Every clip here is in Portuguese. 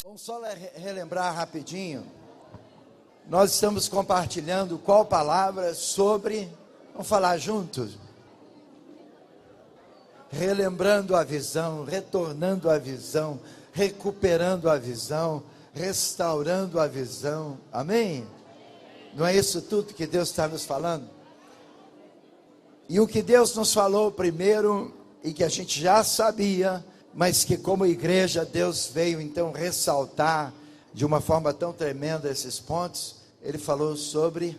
Vamos só relembrar rapidinho. Nós estamos compartilhando qual palavra sobre... Vamos falar juntos? Relembrando a visão, retornando a visão, recuperando a visão, restaurando a visão. Amém? Não é isso tudo que Deus está nos falando? E o que Deus nos falou primeiro, e que a gente já sabia, mas que como igreja Deus veio então ressaltar de uma forma tão tremenda esses pontos. Ele falou sobre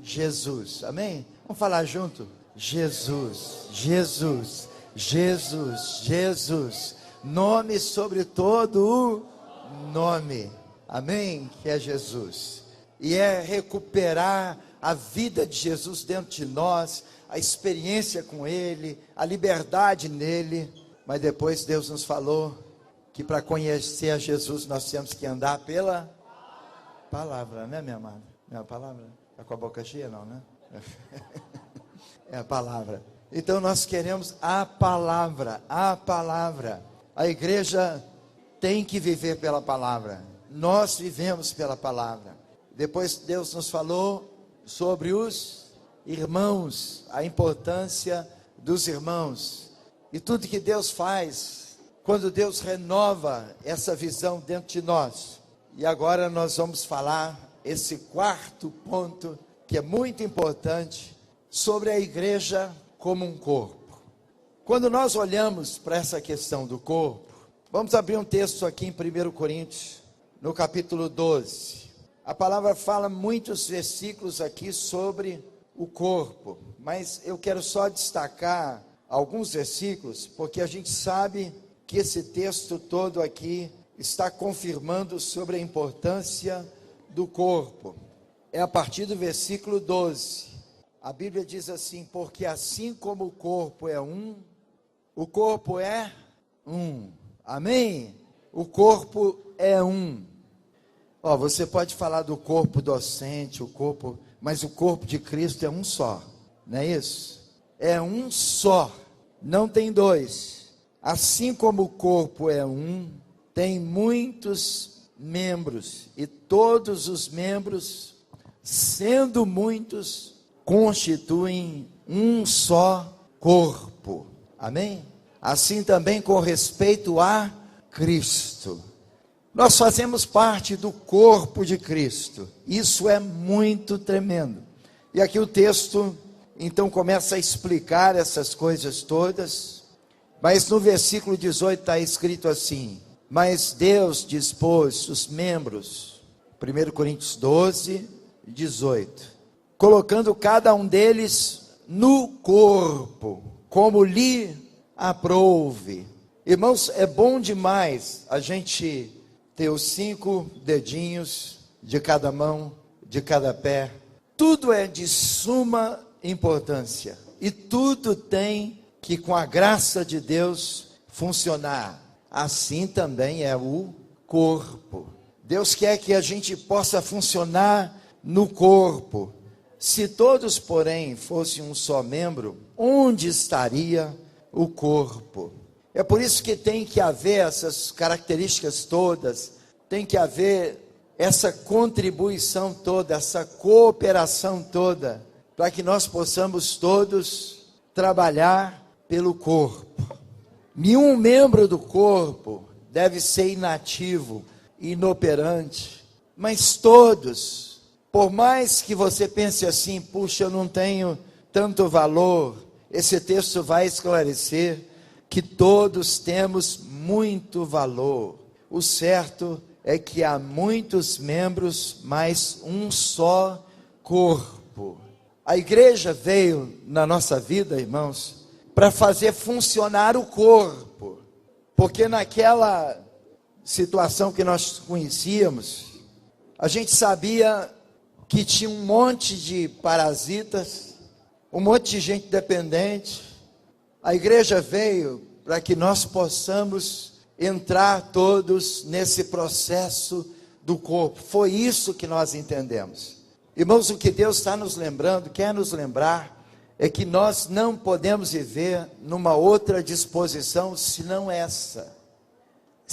Jesus, amém? Vamos falar junto? Jesus, Jesus, Jesus, Jesus, nome sobre todo o nome, amém? Que é Jesus, e é recuperar a vida de Jesus dentro de nós, a experiência com Ele, a liberdade nele. Mas depois Deus nos falou que para conhecer a Jesus nós temos que andar pela palavra, né, minha amada? Não é a palavra? Está com a boca cheia, não, né? É a palavra. Então nós queremos a palavra, a palavra. A igreja tem que viver pela palavra. Nós vivemos pela palavra. Depois Deus nos falou sobre os irmãos, a importância dos irmãos. E tudo que Deus faz, quando Deus renova essa visão dentro de nós. E agora nós vamos falar esse quarto ponto, que é muito importante, sobre a igreja como um corpo. Quando nós olhamos para essa questão do corpo, vamos abrir um texto aqui em 1 Coríntios, no capítulo 12. A palavra fala muitos versículos aqui sobre o corpo, mas eu quero só destacar alguns versículos, porque a gente sabe que esse texto todo aqui está confirmando sobre a importância do corpo. É a partir do versículo 12. A Bíblia diz assim: porque assim como o corpo é um, o corpo é um. Amém? O corpo é um. Você pode falar do corpo docente, mas o corpo de Cristo é um só. Não é isso? É um só. Não tem dois. Assim como o corpo é um, tem muitos membros, e todos os membros, sendo muitos, constituem um só corpo. Amém? Assim também com respeito a Cristo. Nós fazemos parte do corpo de Cristo. Isso é muito tremendo. E aqui o texto então começa a explicar essas coisas todas, mas no versículo 18 está escrito assim: mas Deus dispôs os membros, 1 Coríntios 12, 18, colocando cada um deles no corpo, como lhe aprouve. Irmãos, é bom demais a gente ter os 5 dedinhos de cada mão, de cada pé. Tudo é de suma importância, e tudo tem que, com a graça de Deus, funcionar. Assim também é o corpo. Deus quer que a gente possa funcionar no corpo. Se todos, porém, fossem um só membro, onde estaria o corpo? É por isso que tem que haver essas características todas, tem que haver essa contribuição toda, essa cooperação toda, para que nós possamos todos trabalhar pelo corpo. Nenhum membro do corpo deve ser inativo, inoperante, mas todos, por mais que você pense assim: puxa, eu não tenho tanto valor, esse texto vai esclarecer que todos temos muito valor. O certo é que há muitos membros, mas um só corpo. A igreja veio na nossa vida, irmãos, para fazer funcionar o corpo, porque naquela situação que nós conhecíamos, a gente sabia que tinha um monte de parasitas, um monte de gente dependente. A igreja veio para que nós possamos entrar todos nesse processo do corpo. Foi isso que nós entendemos. Irmãos, o que Deus está nos lembrando, quer nos lembrar, é que nós não podemos viver numa outra disposição senão essa.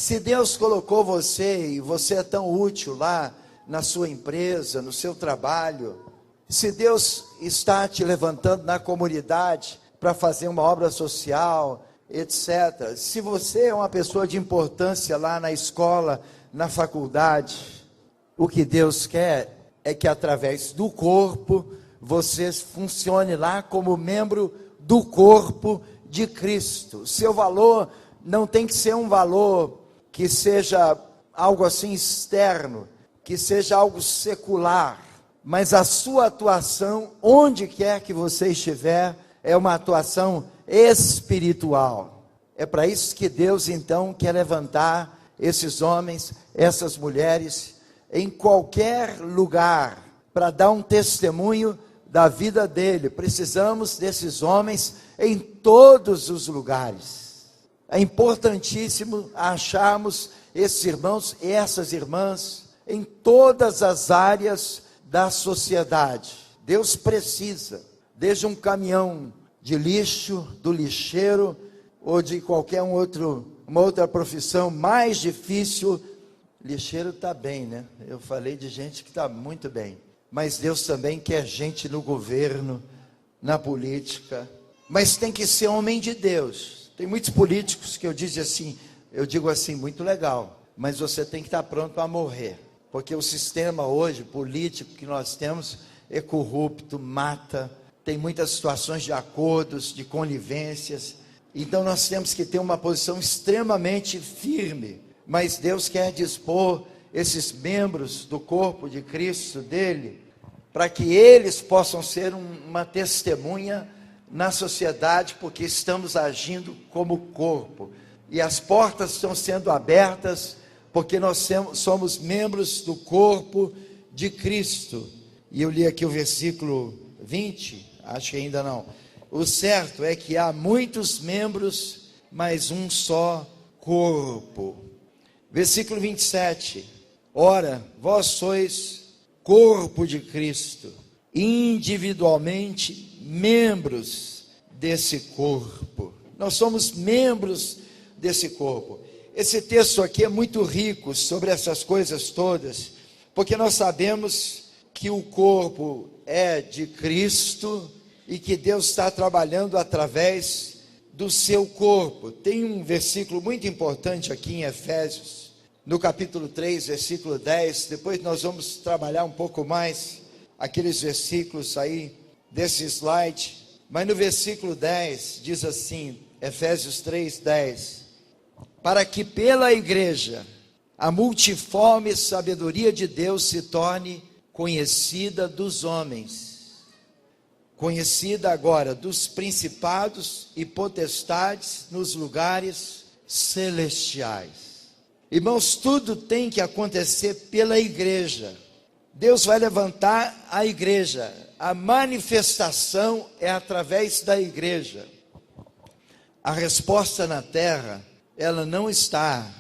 Se Deus colocou você e você é tão útil lá na sua empresa, no seu trabalho, se Deus está te levantando na comunidade para fazer uma obra social, etc. Se você é uma pessoa de importância lá na escola, na faculdade, o que Deus quer é que através do corpo, você funcione lá como membro do corpo de Cristo. Seu valor não tem que ser um valor que seja algo assim externo, que seja algo secular, mas a sua atuação, onde quer que você estiver, é uma atuação espiritual. É para isso que Deus então quer levantar esses homens, essas mulheres, em qualquer lugar, para dar um testemunho da vida dele. Precisamos desses homens em todos os lugares. É importantíssimo acharmos esses irmãos e essas irmãs em todas as áreas da sociedade. Deus precisa, desde um caminhão de lixo, do lixeiro, ou de qualquer uma outra profissão mais difícil. Lixeiro está bem, né? Eu falei de gente que está muito bem. Mas Deus também quer gente no governo, na política. Mas tem que ser homem de Deus. Tem muitos políticos que eu digo assim, muito legal. Mas você tem que estar pronto a morrer. Porque o sistema hoje, político que nós temos, é corrupto, mata. Tem muitas situações de acordos, de conivências. Então nós temos que ter uma posição extremamente firme. Mas Deus quer dispor esses membros do corpo de Cristo dele, para que eles possam ser uma testemunha na sociedade, porque estamos agindo como corpo. E as portas estão sendo abertas, porque nós somos membros do corpo de Cristo. E eu li aqui o versículo 20, acho que ainda não. O certo é que há muitos membros, mas um só corpo. Versículo 27. Ora, vós sois corpo de Cristo, individualmente membros desse corpo. Nós somos membros desse corpo. Esse texto aqui é muito rico sobre essas coisas todas, porque nós sabemos que o corpo é de Cristo e que Deus está trabalhando através do seu corpo. Tem um versículo muito importante aqui em Efésios, no capítulo 3, versículo 10, depois nós vamos trabalhar um pouco mais aqueles versículos aí desse slide, mas no versículo 10 diz assim, Efésios 3, 10, para que pela igreja a multiforme sabedoria de Deus se torne conhecida dos homens, conhecida agora dos principados e potestades nos lugares celestiais. Irmãos, tudo tem que acontecer pela igreja. Deus vai levantar a igreja. A manifestação é através da igreja. A resposta na terra, ela não está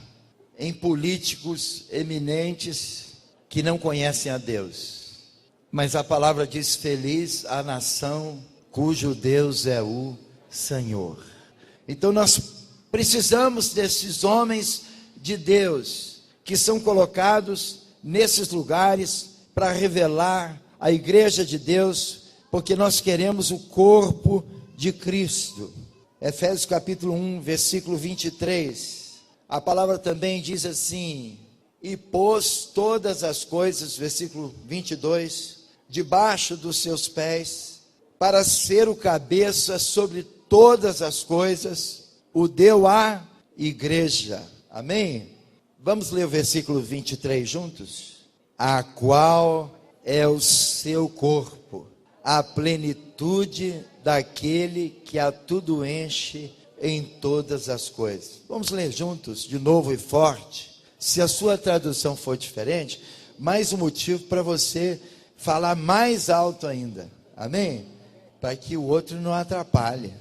em políticos eminentes que não conhecem a Deus. Mas a palavra diz, feliz a nação cujo Deus é o Senhor. Então nós precisamos desses homens de Deus, que são colocados nesses lugares para revelar a igreja de Deus, porque nós queremos o corpo de Cristo. Efésios capítulo 1, versículo 23, a palavra também diz assim, e pôs todas as coisas, versículo 22, debaixo dos seus pés, para ser o cabeça sobre todas as coisas, o deu à igreja. Amém? Vamos ler o versículo 23 juntos? A qual é o seu corpo, a plenitude daquele que a tudo enche em todas as coisas. Vamos ler juntos, de novo e forte. Se a sua tradução for diferente, mais um motivo para você falar mais alto ainda. Amém? Para que o outro não atrapalhe.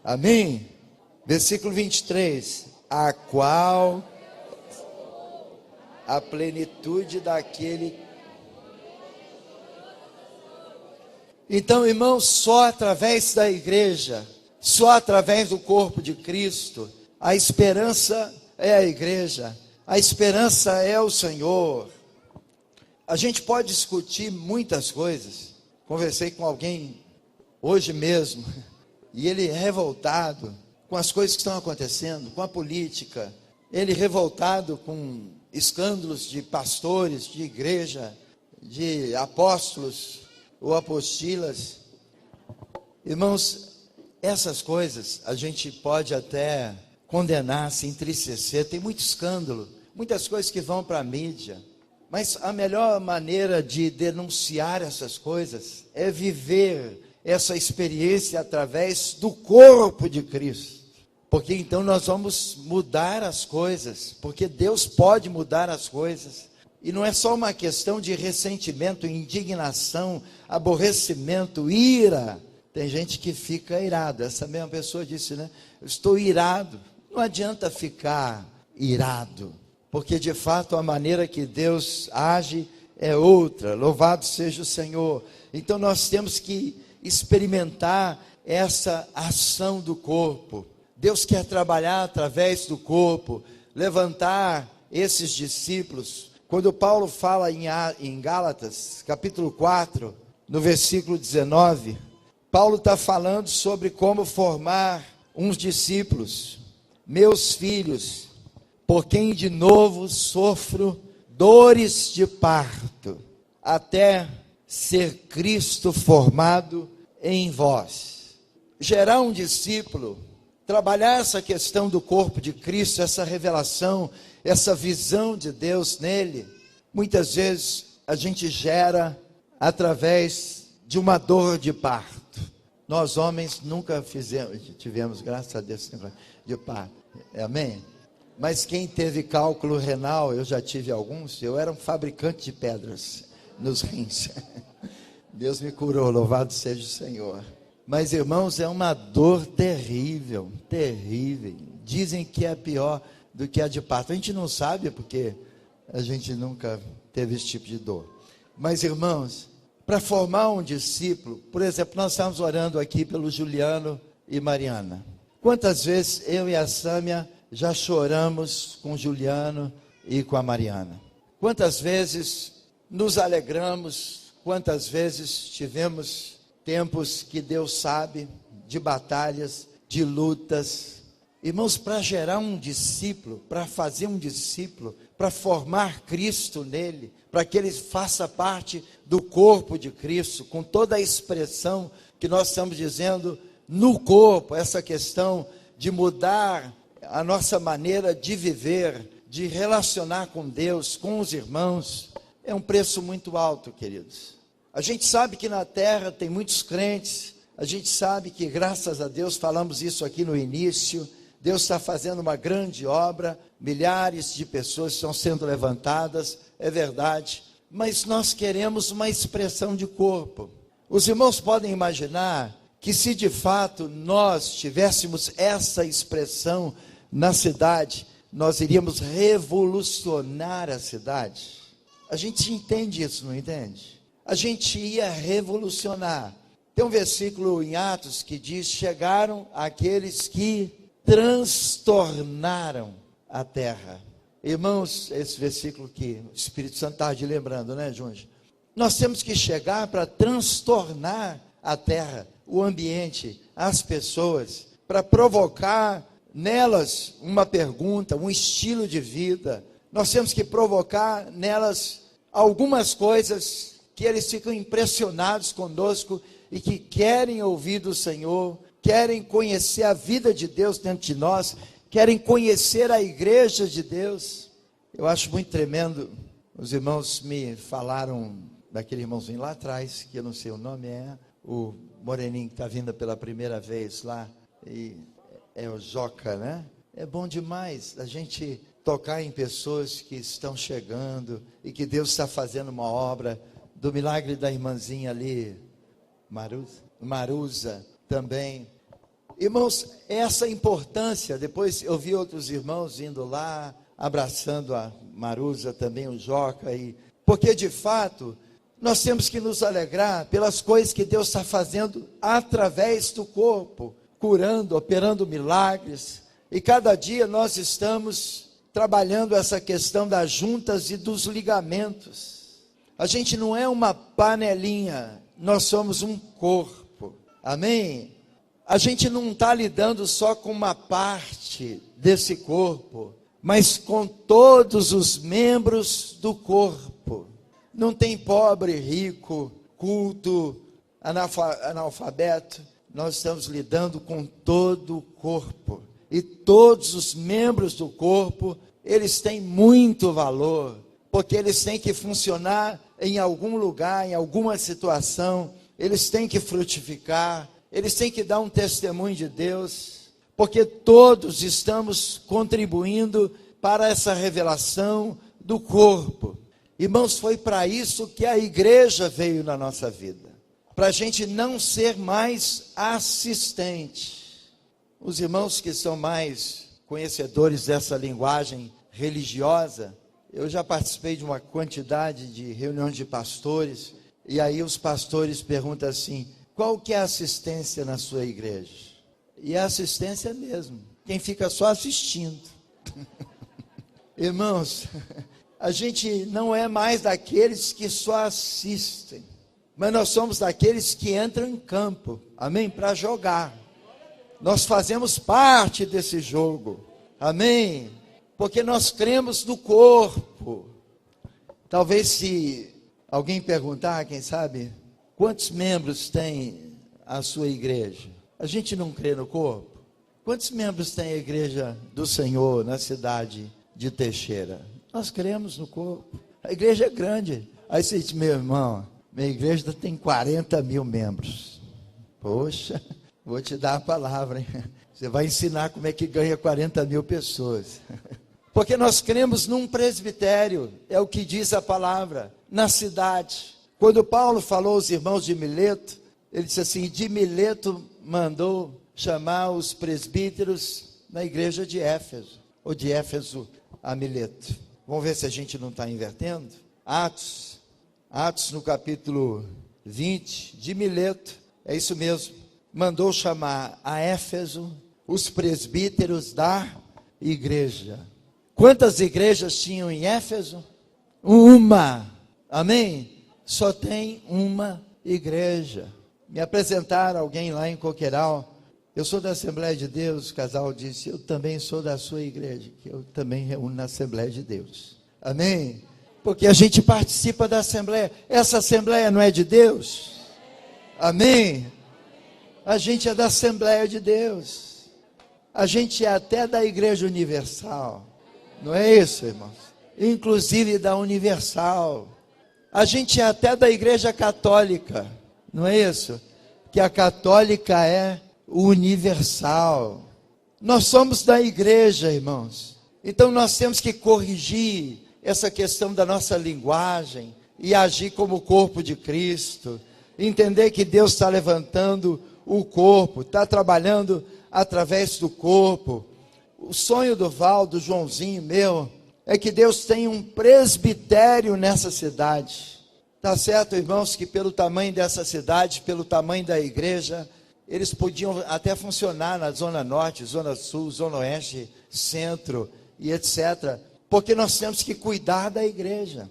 Amém? Versículo 23. A qual a plenitude daquele. Então, irmãos, só através da igreja, só através do corpo de Cristo, a esperança é a igreja, a esperança é o Senhor. A gente pode discutir muitas coisas. Conversei com alguém hoje mesmo, e ele é revoltado com as coisas que estão acontecendo, com a política, ele revoltado com escândalos de pastores, de igreja, de apóstolos ou apostilas. Irmãos, essas coisas a gente pode até condenar, se entristecer, tem muito escândalo, muitas coisas que vão para a mídia, mas a melhor maneira de denunciar essas coisas é viver essa experiência através do corpo de Cristo, porque então nós vamos mudar as coisas, porque Deus pode mudar as coisas, e não é só uma questão de ressentimento, indignação, aborrecimento, ira. Tem gente que fica irado, essa mesma pessoa disse, né? Eu estou irado. Não adianta ficar irado, porque de fato a maneira que Deus age é outra, louvado seja o Senhor. Então nós temos que experimentar essa ação do corpo. Deus quer trabalhar através do corpo, levantar esses discípulos. Quando Paulo fala em Gálatas, capítulo 4, no versículo 19, Paulo está falando sobre como formar uns discípulos. Meus filhos, por quem de novo sofro dores de parto, até ser Cristo formado em vós. Gerar um discípulo, trabalhar essa questão do corpo de Cristo, essa revelação, essa visão de Deus nele, muitas vezes a gente gera através de uma dor de parto. Nós homens nunca tivemos, graças a Deus, de parto, amém? Mas quem teve cálculo renal, eu já tive alguns, eu era um fabricante de pedras nos rins. Deus me curou, louvado seja o Senhor. Mas irmãos, é uma dor terrível, terrível. Dizem que é pior do que a de parto. A gente não sabe porque a gente nunca teve esse tipo de dor. Mas irmãos, para formar um discípulo, por exemplo, nós estamos orando aqui pelo Juliano e Mariana. Quantas vezes eu e a Sâmia já choramos com o Juliano e com a Mariana? Quantas vezes nos alegramos, quantas vezes tivemos tempos que Deus sabe, de batalhas, de lutas. Irmãos, para gerar um discípulo, para fazer um discípulo, para formar Cristo nele, para que ele faça parte do corpo de Cristo, com toda a expressão que nós estamos dizendo no corpo, essa questão de mudar a nossa maneira de viver, de relacionar com Deus, com os irmãos, é um preço muito alto, queridos. A gente sabe que na terra tem muitos crentes, a gente sabe que, graças a Deus, falamos isso aqui no início, Deus está fazendo uma grande obra, milhares de pessoas estão sendo levantadas, é verdade, mas nós queremos uma expressão de corpo. Os irmãos podem imaginar que se de fato nós tivéssemos essa expressão na cidade, nós iríamos revolucionar a cidade. A gente entende isso, não entende? A gente ia revolucionar. Tem um versículo em Atos que diz: chegaram aqueles que transtornaram a terra. Irmãos, esse versículo que o Espírito Santo está de lembrando, né, Junge? Nós temos que chegar para transtornar a terra, o ambiente, as pessoas, para provocar nelas uma pergunta, um estilo de vida. Nós temos que provocar nelas algumas coisas que eles ficam impressionados conosco e que querem ouvir do Senhor, querem conhecer a vida de Deus dentro de nós, querem conhecer a igreja de Deus. Eu acho muito tremendo, os irmãos me falaram daquele irmãozinho lá atrás, que eu não sei o nome, é o moreninho que está vindo pela primeira vez lá, e é o Joca, né? É bom demais a gente tocar em pessoas que estão chegando e que Deus está fazendo uma obra, do milagre da irmãzinha ali, Maruza também. Irmãos, essa importância, depois eu vi outros irmãos indo lá, abraçando a Maruza também, o Joca, porque de fato, nós temos que nos alegrar pelas coisas que Deus está fazendo através do corpo, curando, operando milagres. E cada dia nós estamos trabalhando essa questão das juntas e dos ligamentos. A gente não é uma panelinha, nós somos um corpo. Amém? A gente não está lidando só com uma parte desse corpo, mas com todos os membros do corpo. Não tem pobre, rico, culto, analfabeto. Nós estamos lidando com todo o corpo. E todos os membros do corpo, eles têm muito valor, porque eles têm que funcionar em algum lugar, em alguma situação, eles têm que frutificar, eles têm que dar um testemunho de Deus, porque todos estamos contribuindo para essa revelação do corpo. Irmãos, foi para isso que a igreja veio na nossa vida, para a gente não ser mais assistente. Os irmãos que são mais conhecedores dessa linguagem religiosa, eu já participei de uma quantidade de reuniões de pastores, e aí os pastores perguntam assim: qual que é a assistência na sua igreja? E é assistência mesmo, quem fica só assistindo. Irmãos, a gente não é mais daqueles que só assistem, mas nós somos daqueles que entram em campo, amém? Para jogar. Nós fazemos parte desse jogo, amém? Porque nós cremos no corpo. Talvez se alguém perguntar, quem sabe, quantos membros tem a sua igreja? A gente não crê no corpo? Quantos membros tem a igreja do Senhor na cidade de Teixeira? Nós cremos no corpo. A igreja é grande. Aí você diz: meu irmão, minha igreja tem 40 mil membros. Poxa, vou te dar a palavra, hein? Você vai ensinar como é que ganha 40 mil pessoas. Porque nós cremos num presbitério, é o que diz a palavra, na cidade. Quando Paulo falou aos irmãos de Mileto, ele disse assim: de Mileto mandou chamar os presbíteros na igreja de Éfeso, ou de Éfeso a Mileto. Vamos ver se a gente não está invertendo. Atos no capítulo 20, de Mileto, é isso mesmo, mandou chamar a Éfeso os presbíteros da igreja. Quantas igrejas tinham em Éfeso? Uma, amém? Só tem uma igreja. Me apresentaram alguém lá em Coqueiral: eu sou da Assembleia de Deus. O casal disse: eu também sou da sua igreja, que eu também reúno na Assembleia de Deus, amém? Porque a gente participa da Assembleia. Essa Assembleia não é de Deus? Amém? A gente é da Assembleia de Deus, a gente é até da Igreja Universal, não é isso, irmãos? Inclusive da Universal. A gente é até da Igreja Católica, não é isso? Que a católica é universal. Nós somos da igreja, irmãos. Então nós temos que corrigir essa questão da nossa linguagem e agir como o corpo de Cristo. Entender que Deus está levantando o corpo, está trabalhando através do corpo. O sonho do Val, do Joãozinho, meu, é que Deus tenha um presbitério nessa cidade. Tá certo, irmãos, que pelo tamanho dessa cidade, pelo tamanho da igreja, eles podiam até funcionar na Zona Norte, Zona Sul, Zona Oeste, Centro e etc. Porque nós temos que cuidar da igreja.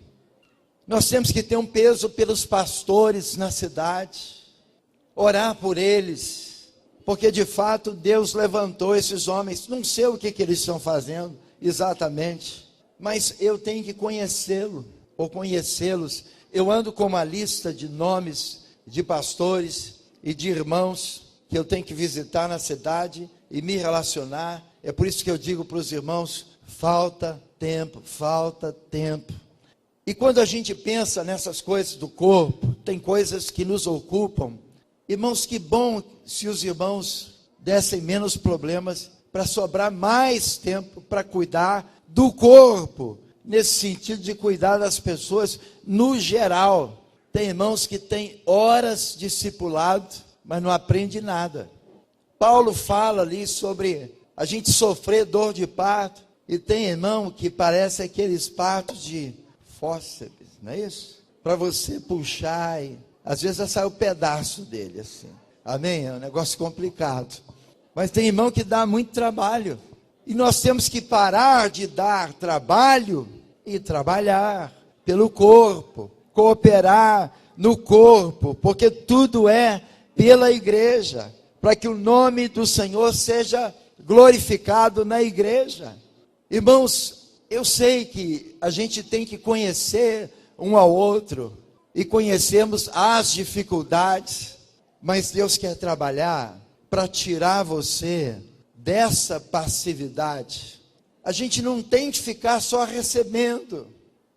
Nós temos que ter um peso pelos pastores na cidade, orar por eles, porque de fato Deus levantou esses homens. Não sei o que eles estão fazendo exatamente, mas eu tenho que conhecê-lo, ou conhecê-los. Eu ando com uma lista de nomes de pastores e de irmãos que eu tenho que visitar na cidade e me relacionar. É por isso que eu digo para os irmãos: falta tempo, falta tempo. E quando a gente pensa nessas coisas do corpo, tem coisas que nos ocupam. Irmãos, que bom se os irmãos dessem menos problemas para sobrar mais tempo para cuidar do corpo, nesse sentido de cuidar das pessoas no geral. Tem irmãos que têm horas de discipulado, mas não aprende nada. Paulo fala ali sobre a gente sofrer dor de parto, e tem irmão que parece aqueles partos de fósseis, não é isso? Para você puxar e às vezes já sai o pedaço dele assim. Amém? É um negócio complicado. Mas tem irmão que dá muito trabalho. E nós temos que parar de dar trabalho e trabalhar pelo corpo, cooperar no corpo, porque tudo é pela igreja, para que o nome do Senhor seja glorificado na igreja. Irmãos, eu sei que a gente tem que conhecer um ao outro e conhecermos as dificuldades, mas Deus quer trabalhar para tirar você dessa passividade. A gente não tem que ficar só recebendo,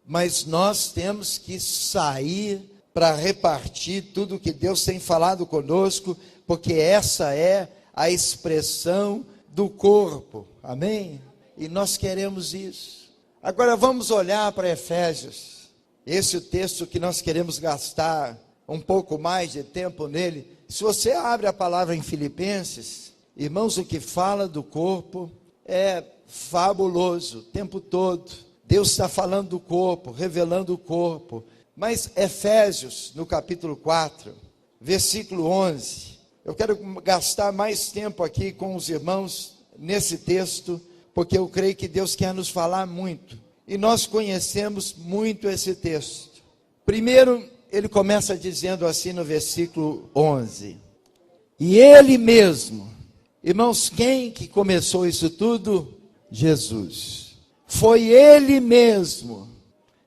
mas nós temos que sair para repartir tudo que Deus tem falado conosco, porque essa é a expressão do corpo, amém? E nós queremos isso. Agora vamos olhar para Efésios, esse é o texto que nós queremos gastar um pouco mais de tempo nele. Se você abre a palavra em Filipenses, irmãos, o que fala do corpo é fabuloso o tempo todo. Deus está falando do corpo, revelando o corpo. Mas Efésios, no capítulo 4, versículo 11, eu quero gastar mais tempo aqui com os irmãos nesse texto, porque eu creio que Deus quer nos falar muito. E nós conhecemos muito esse texto. Primeiro, ele começa dizendo assim no versículo 11. E ele mesmo, irmãos, quem que começou isso tudo? Jesus. Foi ele mesmo.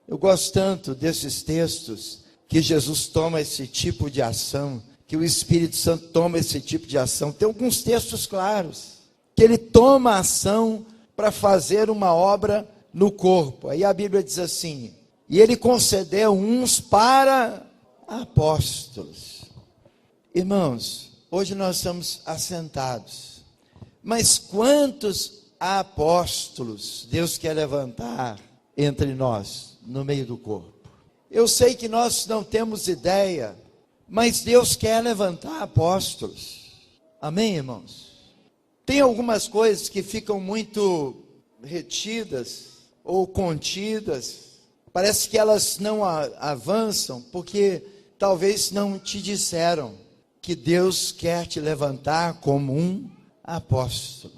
Eu gosto tanto desses textos, que Jesus toma esse tipo de ação, que o Espírito Santo toma esse tipo de ação. Tem alguns textos claros, que ele toma ação para fazer uma obra no corpo. Aí a Bíblia diz assim, e ele concedeu uns para apóstolos. Irmãos, hoje nós estamos assentados, mas quantos apóstolos Deus quer levantar entre nós, no meio do corpo? Eu sei que nós não temos ideia, mas Deus quer levantar apóstolos, amém, irmãos? Tem algumas coisas que ficam muito retidas ou contidas, parece que elas não avançam, porque talvez não te disseram que Deus quer te levantar como um apóstolo.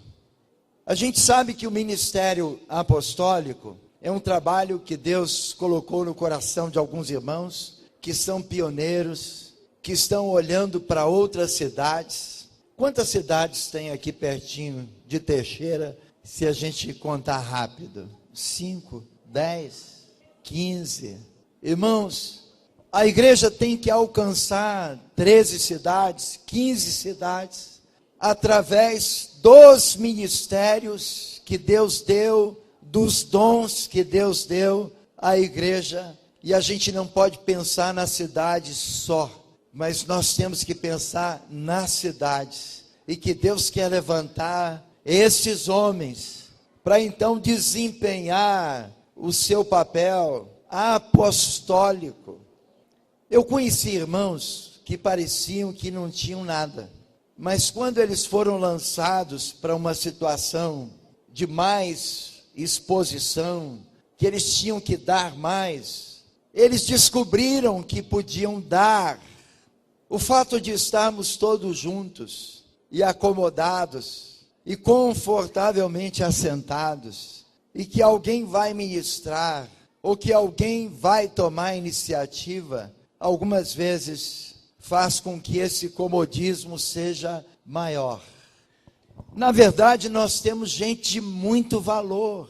A gente sabe que o ministério apostólico é um trabalho que Deus colocou no coração de alguns irmãos, que são pioneiros, que estão olhando para outras cidades. Quantas cidades tem aqui pertinho de Teixeira, se a gente contar rápido? 5, 10, 15. Irmãos, a igreja tem que alcançar 13 cidades, 15 cidades, através dos ministérios que Deus deu, dos dons que Deus deu à igreja. E a gente não pode pensar na cidade só, mas nós temos que pensar nas cidades, e que Deus quer levantar esses homens, para então desempenhar o seu papel apostólico. Eu conheci irmãos que pareciam que não tinham nada, mas quando eles foram lançados para uma situação de mais exposição, que eles tinham que dar mais, eles descobriram que podiam dar. O fato de estarmos todos juntos e acomodados e confortavelmente assentados, e que alguém vai ministrar, ou que alguém vai tomar a iniciativa, algumas vezes faz com que esse comodismo seja maior. Na verdade, nós temos gente de muito valor,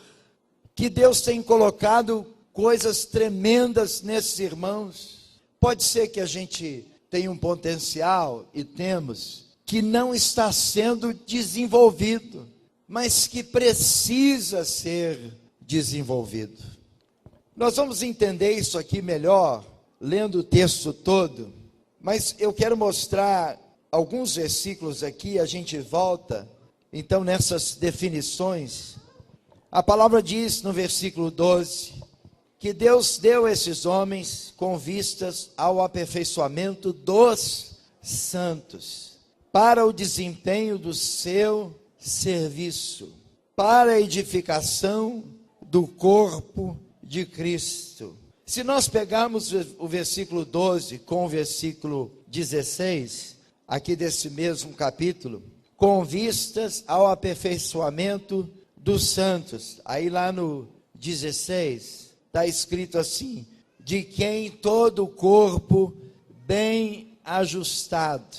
que Deus tem colocado coisas tremendas nesses irmãos. Pode ser que a gente tenha um potencial, e temos, que não está sendo desenvolvido, mas que precisa ser desenvolvido. Nós vamos entender isso aqui melhor, lendo o texto todo, mas eu quero mostrar alguns versículos aqui, a gente volta, então, nessas definições. A palavra diz no versículo 12, que Deus deu esses homens com vistas ao aperfeiçoamento dos santos, para o desempenho do seu serviço, para a edificação do corpo de Cristo. Se nós pegarmos o versículo 12 com o versículo 16, aqui desse mesmo capítulo, com vistas ao aperfeiçoamento dos santos. Aí lá no 16, está escrito assim: de quem todo o corpo bem ajustado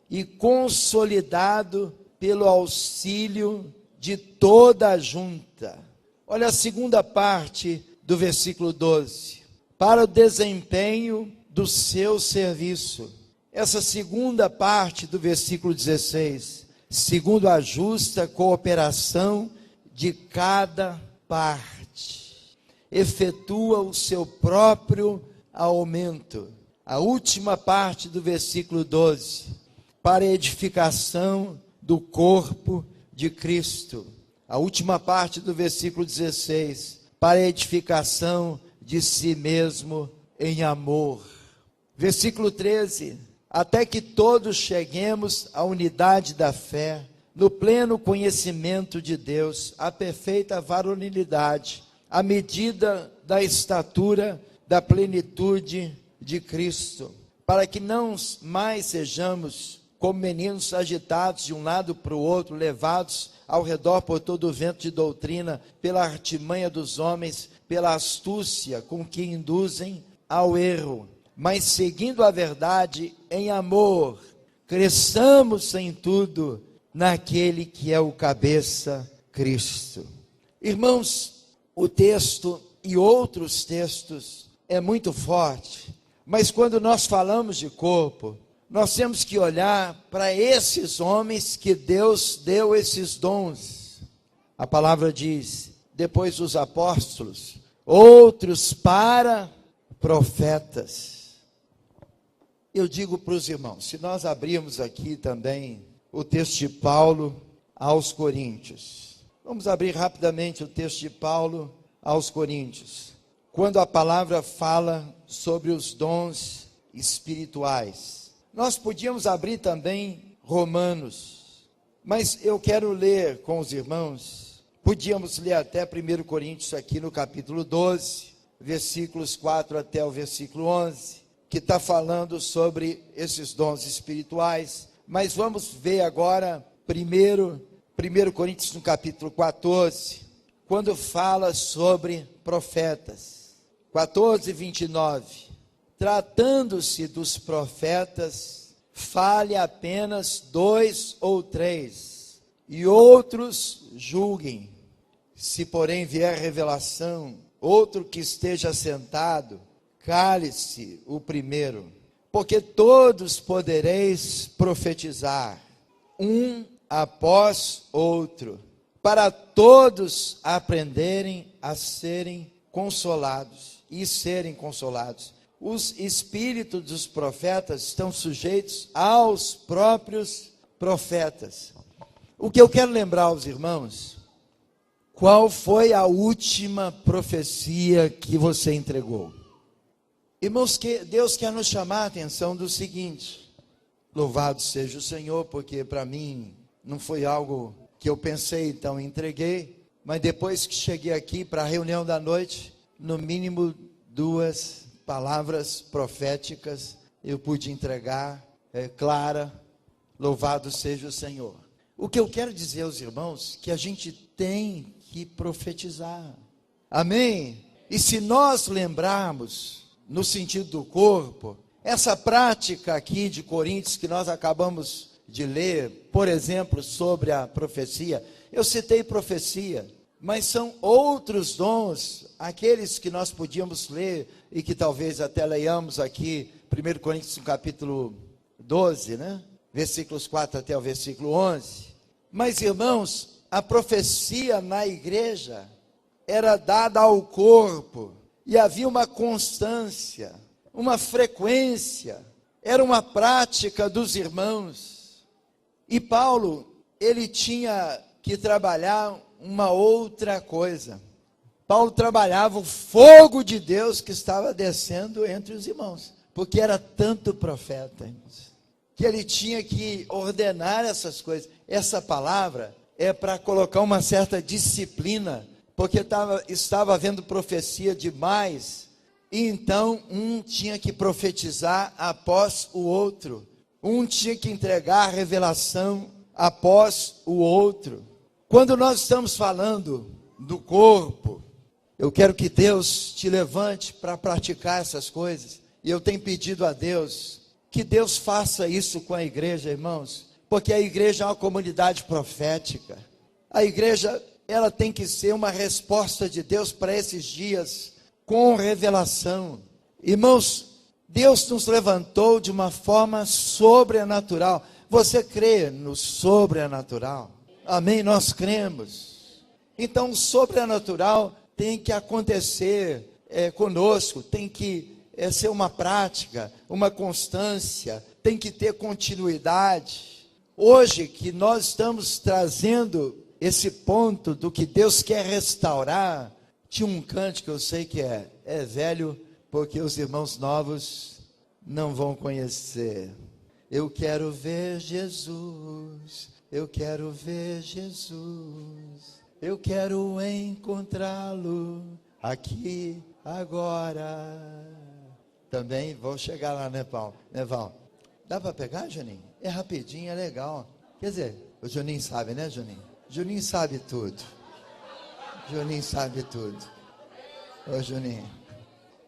e consolidado pelo auxílio de toda a junta. Olha a segunda parte do versículo 12. Para o desempenho do seu serviço. Essa segunda parte do versículo 16. Segundo a justa cooperação de cada parte. Efetua o seu próprio aumento. A última parte do versículo 12. Para a edificação do corpo de Cristo. A última parte do versículo 16, para a edificação de si mesmo em amor. Versículo 13, até que todos cheguemos à unidade da fé, no pleno conhecimento de Deus, à perfeita varonilidade, à medida da estatura da plenitude de Cristo, para que não mais sejamos como meninos agitados de um lado para o outro, levados ao redor por todo o vento de doutrina, pela artimanha dos homens, pela astúcia com que induzem ao erro, mas seguindo a verdade em amor, cresçamos em tudo naquele que é o cabeça, Cristo. Irmãos, o texto e outros textos é muito forte, mas quando nós falamos de corpo, nós temos que olhar para esses homens que Deus deu esses dons. A palavra diz, depois dos apóstolos, outros para profetas. Eu digo para os irmãos, se nós abrirmos aqui também o texto de Paulo aos Coríntios. Vamos abrir rapidamente o texto de Paulo aos Coríntios. Quando a palavra fala sobre os dons espirituais. Nós podíamos abrir também Romanos, mas eu quero ler com os irmãos, podíamos ler até 1 Coríntios aqui no capítulo 12, versículos 4 até o versículo 11, que está falando sobre esses dons espirituais, mas vamos ver agora 1 Coríntios no capítulo 14, quando fala sobre profetas, 14, 29. Tratando-se dos profetas, fale apenas 2 ou 3, e outros julguem. Se porém vier revelação, outro que esteja sentado, cale-se o primeiro, porque todos podereis profetizar, um após outro, para todos aprenderem a serem consolados e serem consolados. Os espíritos dos profetas estão sujeitos aos próprios profetas. O que eu quero lembrar aos irmãos, qual foi a última profecia que você entregou? Irmãos, que Deus quer nos chamar a atenção do seguinte: louvado seja o Senhor, porque para mim não foi algo que eu pensei, então entreguei, mas depois que cheguei aqui para a reunião da noite, no mínimo 2 palavras proféticas eu pude entregar, clara, louvado seja o Senhor. O que eu quero dizer aos irmãos, que a gente tem que profetizar, amém? E se nós lembrarmos, no sentido do corpo, essa prática aqui de Coríntios, que nós acabamos de ler, por exemplo, sobre a profecia, eu citei profecia, mas são outros dons, aqueles que nós podíamos ler, e que talvez até leiamos aqui, 1 Coríntios no capítulo 12, né? Versículos 4 até o versículo 11. Mas irmãos, a profecia na igreja era dada ao corpo, e havia uma constância, uma frequência, era uma prática dos irmãos. E Paulo, ele tinha que trabalhar uma outra coisa. Paulo trabalhava o fogo de Deus que estava descendo entre os irmãos, porque era tanto profeta, irmãos, que ele tinha que ordenar essas coisas. Essa palavra é para colocar uma certa disciplina, porque estava havendo profecia demais, e então um tinha que profetizar após o outro, um tinha que entregar a revelação após o outro. Quando nós estamos falando do corpo, eu quero que Deus te levante para praticar essas coisas. E eu tenho pedido a Deus que Deus faça isso com a igreja, irmãos. Porque a igreja é uma comunidade profética. A igreja, ela tem que ser uma resposta de Deus para esses dias, com revelação. Irmãos, Deus nos levantou de uma forma sobrenatural. Você crê no sobrenatural? Amém? Nós cremos. Então, o sobrenatural tem que acontecer conosco, tem que ser uma prática, uma constância, tem que ter continuidade. Hoje que nós estamos trazendo esse ponto do que Deus quer restaurar, tinha um cântico que eu sei que é velho, porque os irmãos novos não vão conhecer. Eu quero ver Jesus, eu quero ver Jesus, eu quero encontrá-lo aqui, agora. Também vou chegar lá, né, Paulo? Né, Val? Dá para pegar, Juninho? É rapidinho, é legal. Quer dizer, o Juninho sabe, né, Juninho? Juninho sabe tudo. Juninho sabe tudo. Ô, Juninho,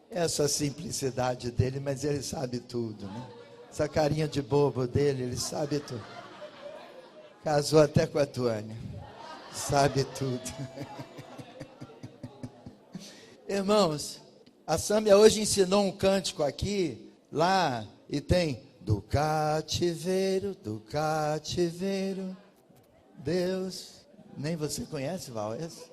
essa simplicidade dele, mas ele sabe tudo, né? Essa carinha de bobo dele, ele sabe tudo. Casou até com a Tuane. Sabe tudo. Irmãos, a Sâmia hoje ensinou um cântico aqui, lá, e tem do cativeiro, Deus. Nem você conhece, Val, esse?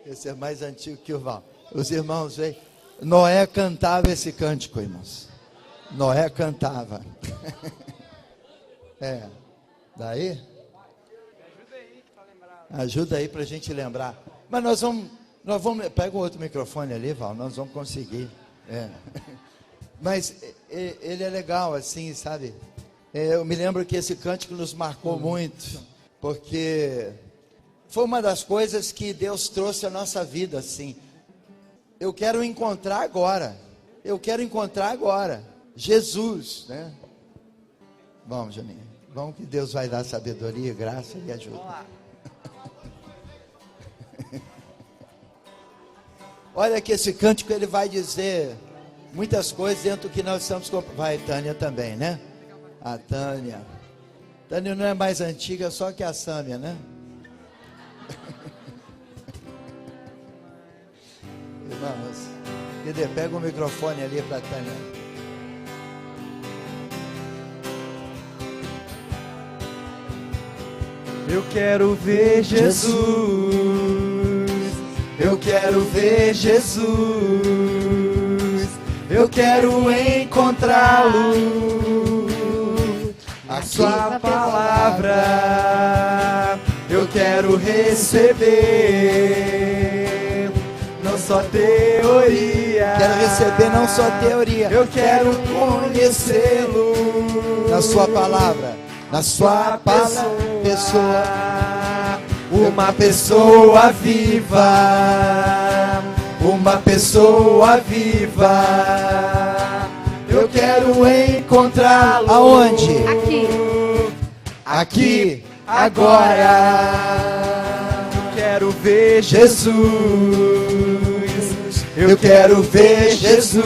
Esse é mais antigo que o Val. Os irmãos veem. Noé cantava esse cântico, irmãos. Noé cantava. Daí? Ajuda aí para a gente lembrar. Mas nós vamos, pega um outro microfone ali, Val, nós vamos conseguir. Mas ele é legal, assim, sabe? Eu me lembro que esse cântico nos marcou muito, porque foi uma das coisas que Deus trouxe à nossa vida, assim. Eu quero encontrar agora. Jesus, né? Vamos, Juninho. Vamos que Deus vai dar sabedoria, graça e ajuda. Vamos lá. Olha que esse cântico ele vai dizer muitas coisas dentro do que nós estamos... Vai, Tânia também, né? A Tânia. Tânia não é mais antiga só que a Sâmia, né? Irmãos, pega o microfone ali para a Tânia. Eu quero ver Jesus, eu quero ver Jesus, eu quero encontrá-lo, a sua palavra eu quero receber, não só teoria. Quero receber não só teoria. Eu quero conhecê-lo na sua palavra, na sua pessoa, uma pessoa viva, uma pessoa viva. Eu quero encontrá-lo. Aonde? Aqui, agora. Quero ver Jesus. Eu quero ver Jesus.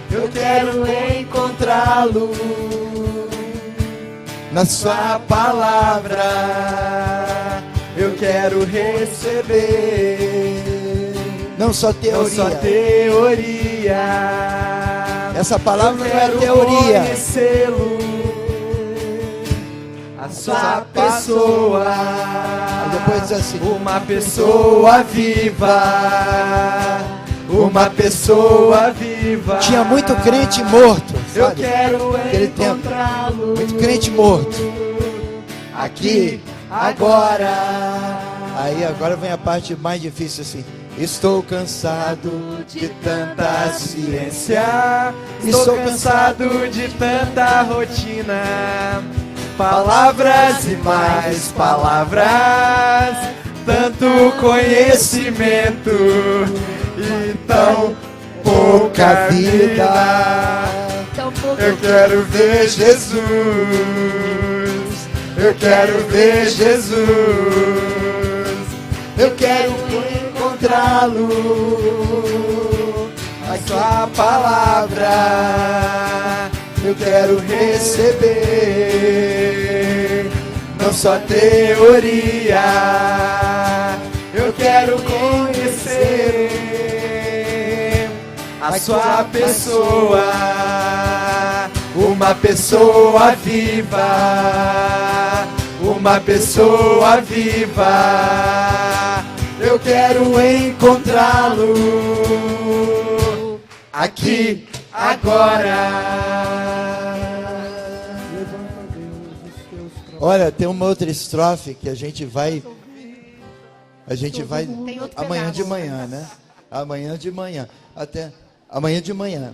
Eu quero encontrá-lo na sua palavra. Eu quero receber não só teoria. Não só teoria. Essa palavra não é teoria. Conhecê-lo, a sua pessoa. Depois diz assim: uma pessoa viva, uma pessoa viva. Tinha muito crente morto, sabe? Eu quero encontrá-lo. Muito crente morto. Aqui, agora. Aí agora vem a parte mais difícil assim. Estou cansado de tanta ciência. Estou cansado de tanta rotina. Palavras e mais palavras, tanto conhecimento e tão pouca vida. Tão pouca Eu quero ver Jesus. Eu quero ver Jesus. Eu quero encontrá-lo. A sua palavra eu quero receber. Não só teoria, eu quero conhecer a sua pessoa, uma pessoa viva, uma pessoa viva. Eu quero encontrá-lo aqui, agora. Olha, tem uma outra estrofe que a gente vai amanhã de manhã, né? Amanhã de manhã, até amanhã de manhã.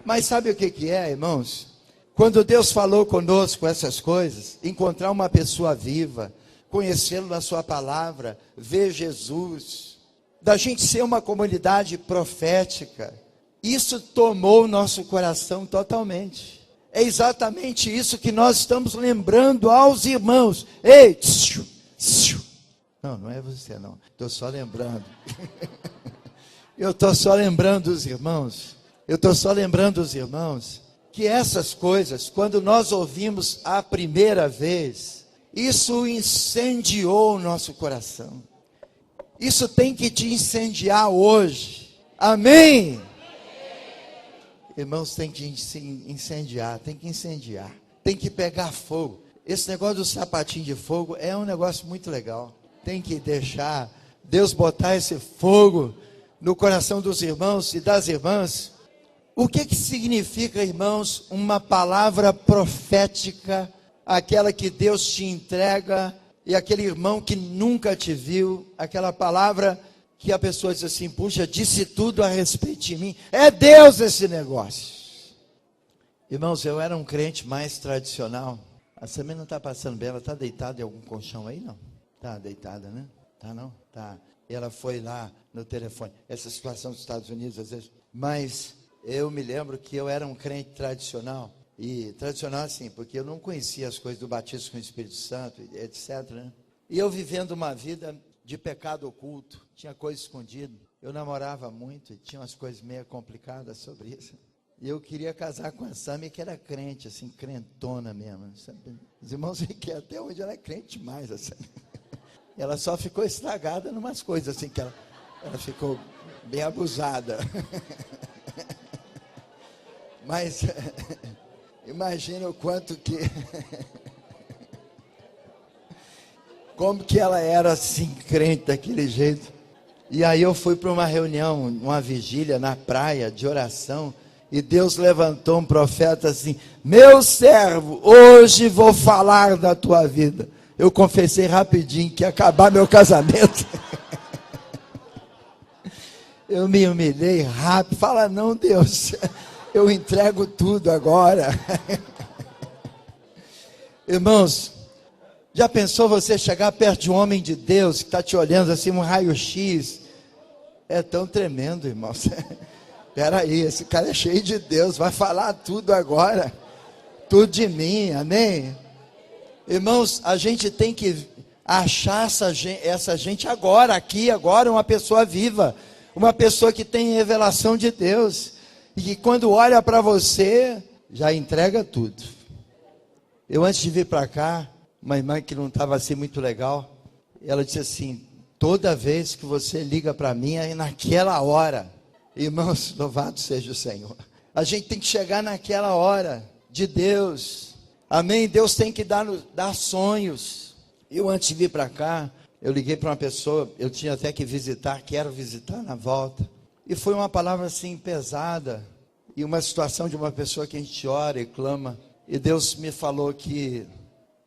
Mas sabe o que é, irmãos? Quando Deus falou conosco essas coisas, encontrar uma pessoa viva, conhecê-lo na sua palavra, ver Jesus, da gente ser uma comunidade profética, isso tomou o nosso coração totalmente. É exatamente isso que nós estamos lembrando aos irmãos. Ei, tssiu, tssiu. Não é você não, estou só lembrando. Eu estou só lembrando os irmãos. Que essas coisas, quando nós ouvimos a primeira vez, isso incendiou o nosso coração. Isso tem que te incendiar hoje. Amém? Irmãos, tem que incendiar, tem que pegar fogo. Esse negócio do sapatinho de fogo é um negócio muito legal. Tem que deixar Deus botar esse fogo no coração dos irmãos e das irmãs. O que significa, irmãos, uma palavra profética, aquela que Deus te entrega, e aquele irmão que nunca te viu, aquela palavra que a pessoa diz assim, puxa, disse tudo a respeito de mim. É Deus esse negócio. Irmãos, eu era um crente mais tradicional. A Samia não está passando bem, ela está deitada em algum colchão aí, não? Está deitada, né? Tá não? Tá. E ela foi lá no telefone. Essa situação dos Estados Unidos, às vezes. Mas eu me lembro que eu era um crente tradicional. E tradicional assim, porque eu não conhecia as coisas do batismo com o Espírito Santo, etc. Né? E eu vivendo uma vida de pecado oculto, tinha coisa escondida. Eu namorava muito e tinha umas coisas meio complicadas sobre isso. E eu queria casar com a Sami, que era crente, assim, crentona mesmo. Sabe? Os irmãos veem que até hoje ela é crente demais, assim. Ela só ficou estragada em umas coisas, assim, que ela ficou bem abusada. Mas imagina o quanto que... Como que ela era assim, crente daquele jeito. E aí eu fui para uma reunião, uma vigília na praia de oração. E Deus levantou um profeta assim, meu servo, hoje vou falar da tua vida. Eu confessei rapidinho que ia acabar meu casamento. Eu me humilhei rápido. Fala, não, Deus, eu entrego tudo agora. Irmãos, já pensou você chegar perto de um homem de Deus que está te olhando assim, um raio-x? É tão tremendo, irmãos. Espera aí, esse cara é cheio de Deus, vai falar tudo agora. Tudo de mim, amém? Irmãos, a gente tem que achar essa gente agora, aqui, agora, uma pessoa viva. Uma pessoa que tem revelação de Deus. E que quando olha para você, já entrega tudo. Eu antes de vir para cá, uma irmã que não estava assim muito legal, ela disse assim, toda vez que você liga para mim, é naquela hora. Irmãos, louvado seja o Senhor. A gente tem que chegar naquela hora de Deus. Amém? Deus tem que dar sonhos. Eu antes de vir para cá, eu liguei para uma pessoa, eu tinha até que visitar, quero visitar na volta. E foi uma palavra assim pesada, e uma situação de uma pessoa que a gente ora e clama. E Deus me falou que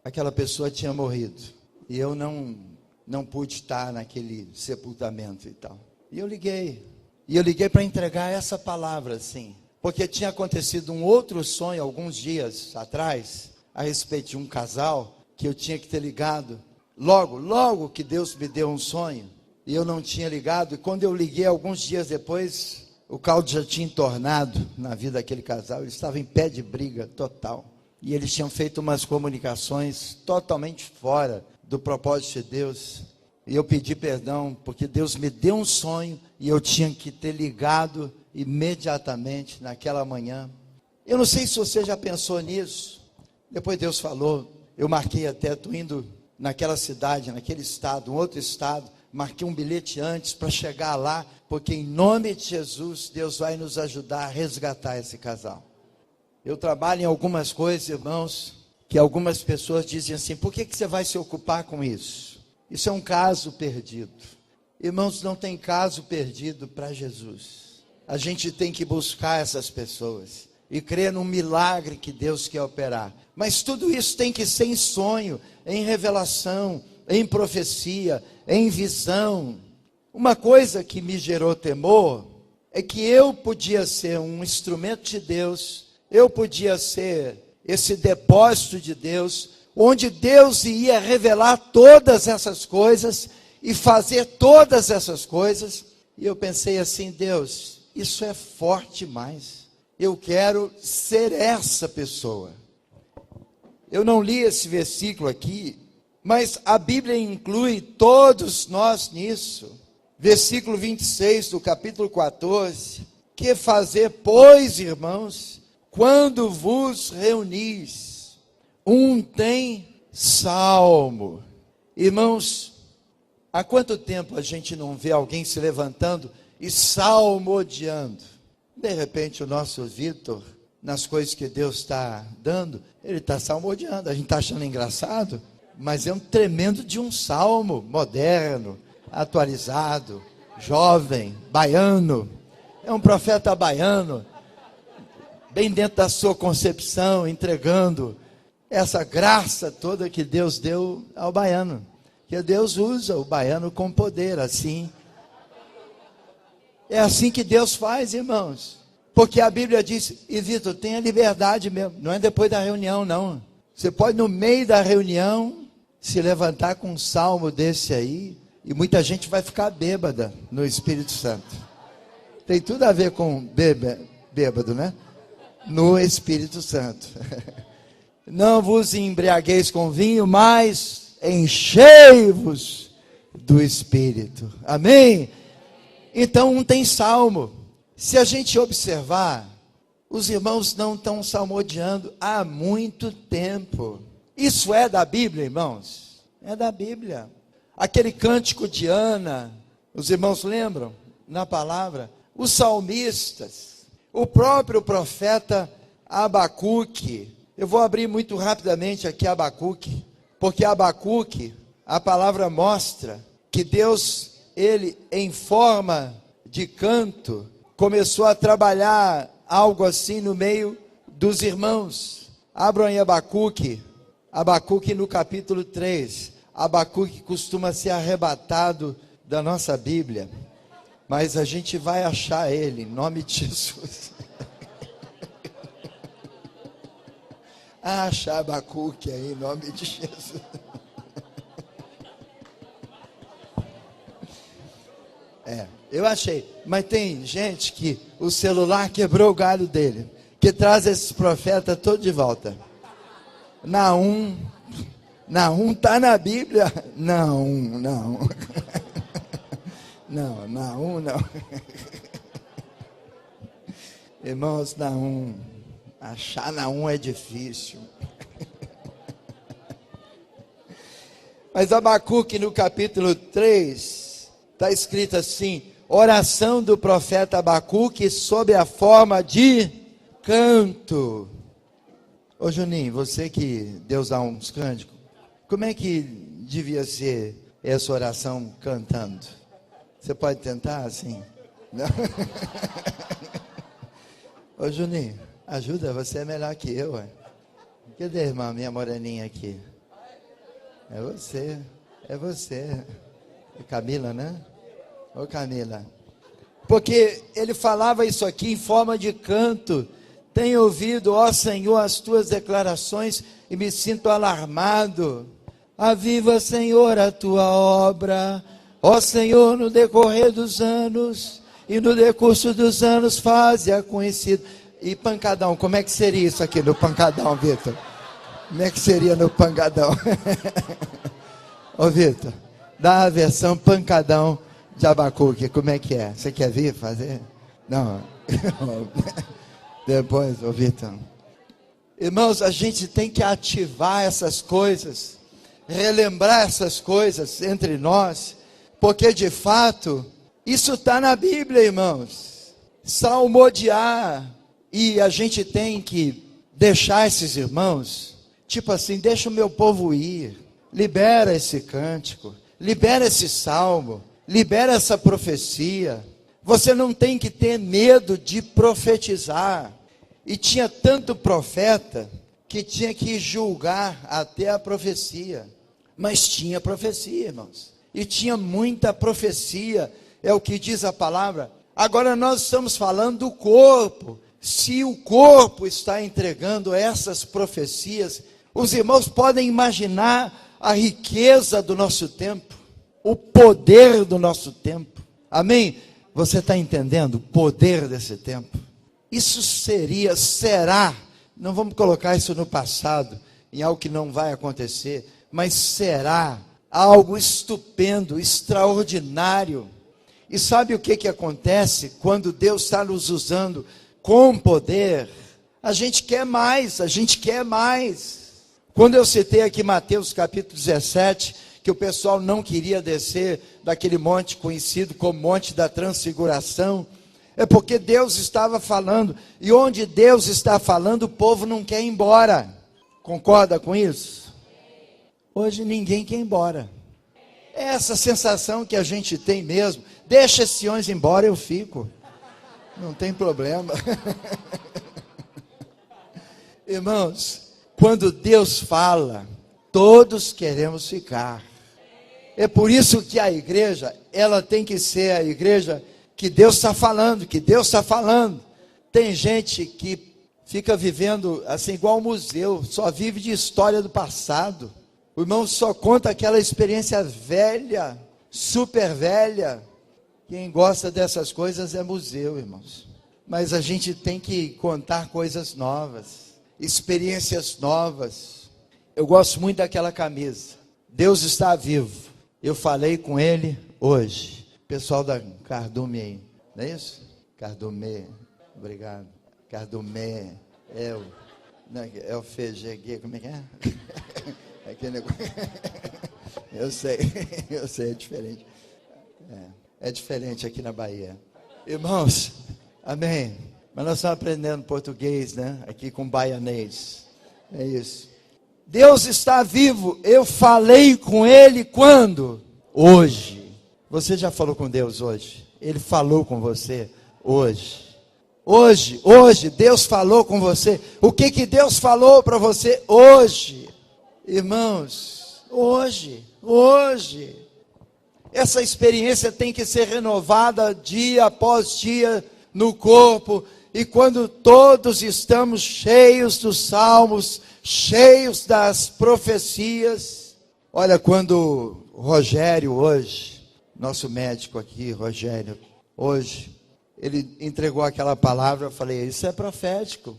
aquela pessoa tinha morrido. E eu não pude estar naquele sepultamento e tal. E eu liguei para entregar essa palavra assim. Porque tinha acontecido um outro sonho alguns dias atrás, a respeito de um casal, que eu tinha que ter ligado. Logo que Deus me deu um sonho, e eu não tinha ligado. E quando eu liguei alguns dias depois, o caldo já tinha entornado na vida daquele casal, eles estavam em pé de briga total. E eles tinham feito umas comunicações totalmente fora do propósito de Deus. E eu pedi perdão, porque Deus me deu um sonho e eu tinha que ter ligado imediatamente naquela manhã. Eu não sei se você já pensou nisso. Depois Deus falou, eu marquei até, estou indo naquela cidade, naquele estado, um outro estado, marquei um bilhete antes para chegar lá, porque em nome de Jesus, Deus vai nos ajudar a resgatar esse casal. Eu trabalho em algumas coisas, irmãos, que algumas pessoas dizem assim, por que você vai se ocupar com isso? Isso é um caso perdido. Irmãos, não tem caso perdido para Jesus. A gente tem que buscar essas pessoas e crer no milagre que Deus quer operar. Mas tudo isso tem que ser em sonho, em revelação, em profecia, em visão. Uma coisa que me gerou temor é que eu podia ser um instrumento de Deus, eu podia ser esse depósito de Deus, onde Deus ia revelar todas essas coisas e fazer todas essas coisas. E eu pensei assim, Deus, isso é forte demais. Eu quero ser essa pessoa. Eu não li esse versículo aqui, mas a Bíblia inclui todos nós nisso. Versículo 26 do capítulo 14. Que fazer, pois, irmãos, quando vos reunis? Um tem salmo. Irmãos, há quanto tempo a gente não vê alguém se levantando e salmodiando? De repente o nosso Vitor, nas coisas que Deus está dando, ele está salmodiando. A gente está achando engraçado, mas é um tremendo de um salmo moderno, atualizado, jovem, baiano. É um profeta baiano, bem dentro da sua concepção, entregando essa graça toda que Deus deu ao baiano. Que Deus usa o baiano com poder, assim. É assim que Deus faz, irmãos. Porque a Bíblia diz, e Vitor, tenha liberdade mesmo. Não é depois da reunião, não. Você pode, no meio da reunião, se levantar com um salmo desse aí, e muita gente vai ficar bêbada no Espírito Santo. Tem tudo a ver com bêbado, né? No Espírito Santo. Não vos embriagueis com vinho, mas enchei-vos do Espírito. Amém? Então, um tem salmo. Se a gente observar, os irmãos não estão salmodiando há muito tempo. Isso é da Bíblia, irmãos? É da Bíblia. Aquele cântico de Ana, os irmãos lembram? Na palavra. Os salmistas, o próprio profeta Abacuque. Eu vou abrir muito rapidamente aqui Abacuque, porque Abacuque, a palavra mostra que Deus, ele em forma de canto, começou a trabalhar algo assim no meio dos irmãos. Abram aí Abacuque no capítulo 3. Abacuque costuma ser arrebatado da nossa Bíblia, mas a gente vai achar ele, em nome de Jesus. Acha Abacuque aí, em nome de Jesus. Eu achei, mas tem gente que o celular quebrou o galho dele, que traz esses profetas todos de volta. Naum está na Bíblia? Não. Não, Naum não. Irmãos, achar Naum é difícil. Mas Abacuque no capítulo 3, está escrito assim, oração do profeta Abacuque sob a forma de canto. Ô Juninho, você que Deus dá uns cânticos, como é que devia ser essa oração cantando? Você pode tentar assim? Não? Ô Juninho, ajuda, você é melhor que eu. Ué. Cadê a irmã, minha moreninha aqui? É você. É Camila, né? Ô Camila, porque ele falava isso aqui em forma de canto. Tenho ouvido, ó Senhor, as tuas declarações e me sinto alarmado. Aviva, Senhor, a tua obra, ó Senhor, no decorrer dos anos, e no decurso dos anos fazia conhecido. E pancadão, como é que seria isso aqui no pancadão, Vitor? Como é que seria no pancadão? Ô Vitor, dá a versão pancadão de Abacuque, como é que é? Você quer vir fazer? Não. Depois, ô Vitor. Irmãos, a gente tem que ativar essas coisas, relembrar essas coisas entre nós, porque de fato, isso está na Bíblia, irmãos. Salmodiar, e a gente tem que deixar esses irmãos, tipo assim, deixa o meu povo ir, libera esse cântico, libera esse salmo, libera essa profecia. Você não tem que ter medo de profetizar. E tinha tanto profeta que tinha que julgar até a profecia. Mas tinha profecia, irmãos. E tinha muita profecia, é o que diz a palavra. Agora nós estamos falando do corpo. Se o corpo está entregando essas profecias, os irmãos podem imaginar a riqueza do nosso tempo, o poder do nosso tempo. Amém? Você está entendendo o poder desse tempo? Isso será, não vamos colocar isso no passado, em algo que não vai acontecer, mas será algo estupendo, extraordinário. E sabe o que acontece quando Deus está nos usando com poder? A gente quer mais, a gente quer mais. Quando eu citei aqui Mateus capítulo 17, que o pessoal não queria descer daquele monte conhecido como Monte da Transfiguração, é porque Deus estava falando, e onde Deus está falando, o povo não quer ir embora. Concorda com isso? Hoje ninguém quer ir embora. É essa sensação que a gente tem mesmo. Deixa esses Siões embora, eu fico. Não tem problema. Irmãos, quando Deus fala, todos queremos ficar. É por isso que a igreja, ela tem que ser a igreja que Deus está falando, que Deus está falando. Tem gente que fica vivendo assim igual um museu, só vive de história do passado. O irmão só conta aquela experiência velha, super velha. Quem gosta dessas coisas é museu, irmãos. Mas a gente tem que contar coisas novas, experiências novas. Eu gosto muito daquela camisa. Deus está vivo. Eu falei com ele hoje. Pessoal da Cardume aí, não é isso? Cardume, obrigado. Cardume, é o FGG, como é que é? Aquele negócio. Eu sei, é diferente. É diferente aqui na Bahia. Irmãos, amém. Mas nós estamos aprendendo português, né? Aqui com baianês. É isso. Deus está vivo. Eu falei com ele quando? Hoje. Você já falou com Deus hoje? Ele falou com você hoje. Hoje, Deus falou com você. O que Deus falou para você hoje? Irmãos, hoje. Essa experiência tem que ser renovada dia após dia no corpo. E quando todos estamos cheios dos salmos, cheios das profecias. Olha, quando Rogério hoje, nosso médico aqui, Rogério, hoje, ele entregou aquela palavra, eu falei, isso é profético.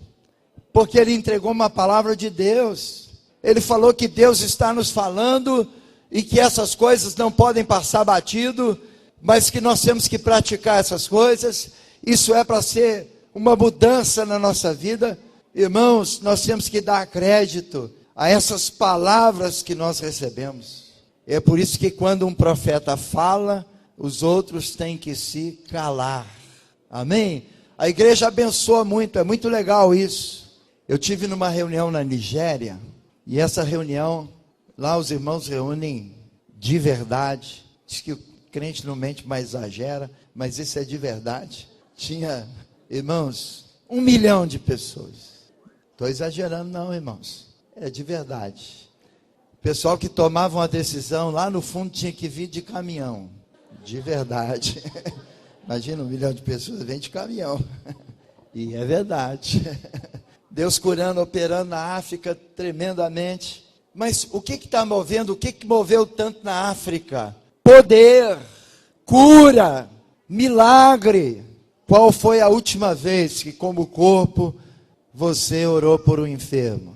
Porque ele entregou uma palavra de Deus. Ele falou que Deus está nos falando e que essas coisas não podem passar batido, mas que nós temos que praticar essas coisas. Isso é para ser uma mudança na nossa vida. Irmãos, nós temos que dar crédito a essas palavras que nós recebemos. É por isso que quando um profeta fala, os outros têm que se calar. Amém? A igreja abençoa muito, é muito legal isso. Eu tive numa reunião na Nigéria, e essa reunião, lá os irmãos reúnem de verdade. Diz que o crente não mente, mas exagera, mas isso é de verdade. Tinha, irmãos, 1 milhão de pessoas. Estou exagerando não, irmãos. É de verdade. Pessoal que tomava uma decisão, lá no fundo tinha que vir de caminhão. De verdade. Imagina 1 milhão de pessoas, vem de caminhão. E é verdade. Deus curando, operando na África tremendamente. Mas o que está movendo? O que moveu tanto na África? Poder, cura, Milagre. Qual foi a última vez que, como corpo, você orou por um enfermo?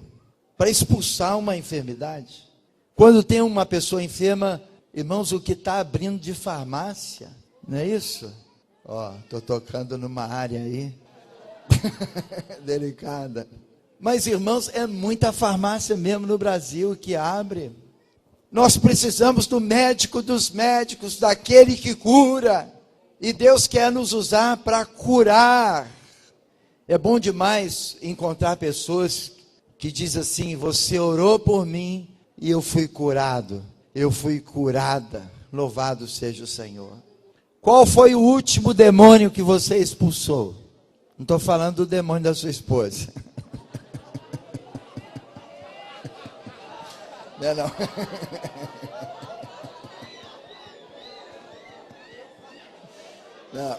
Para expulsar uma enfermidade. Quando tem uma pessoa enferma, irmãos, o que está abrindo de farmácia, não é isso? Ó, estou tocando numa área aí, delicada. Mas, irmãos, é muita farmácia mesmo no Brasil que abre. Nós precisamos do médico dos médicos, daquele que cura. E Deus quer nos usar para curar. É bom demais encontrar pessoas que dizem assim: você orou por mim e eu fui curado. Eu fui curada. Louvado seja o Senhor. Qual foi o último demônio que você expulsou? Não estou falando do demônio da sua esposa. Não é não. Não.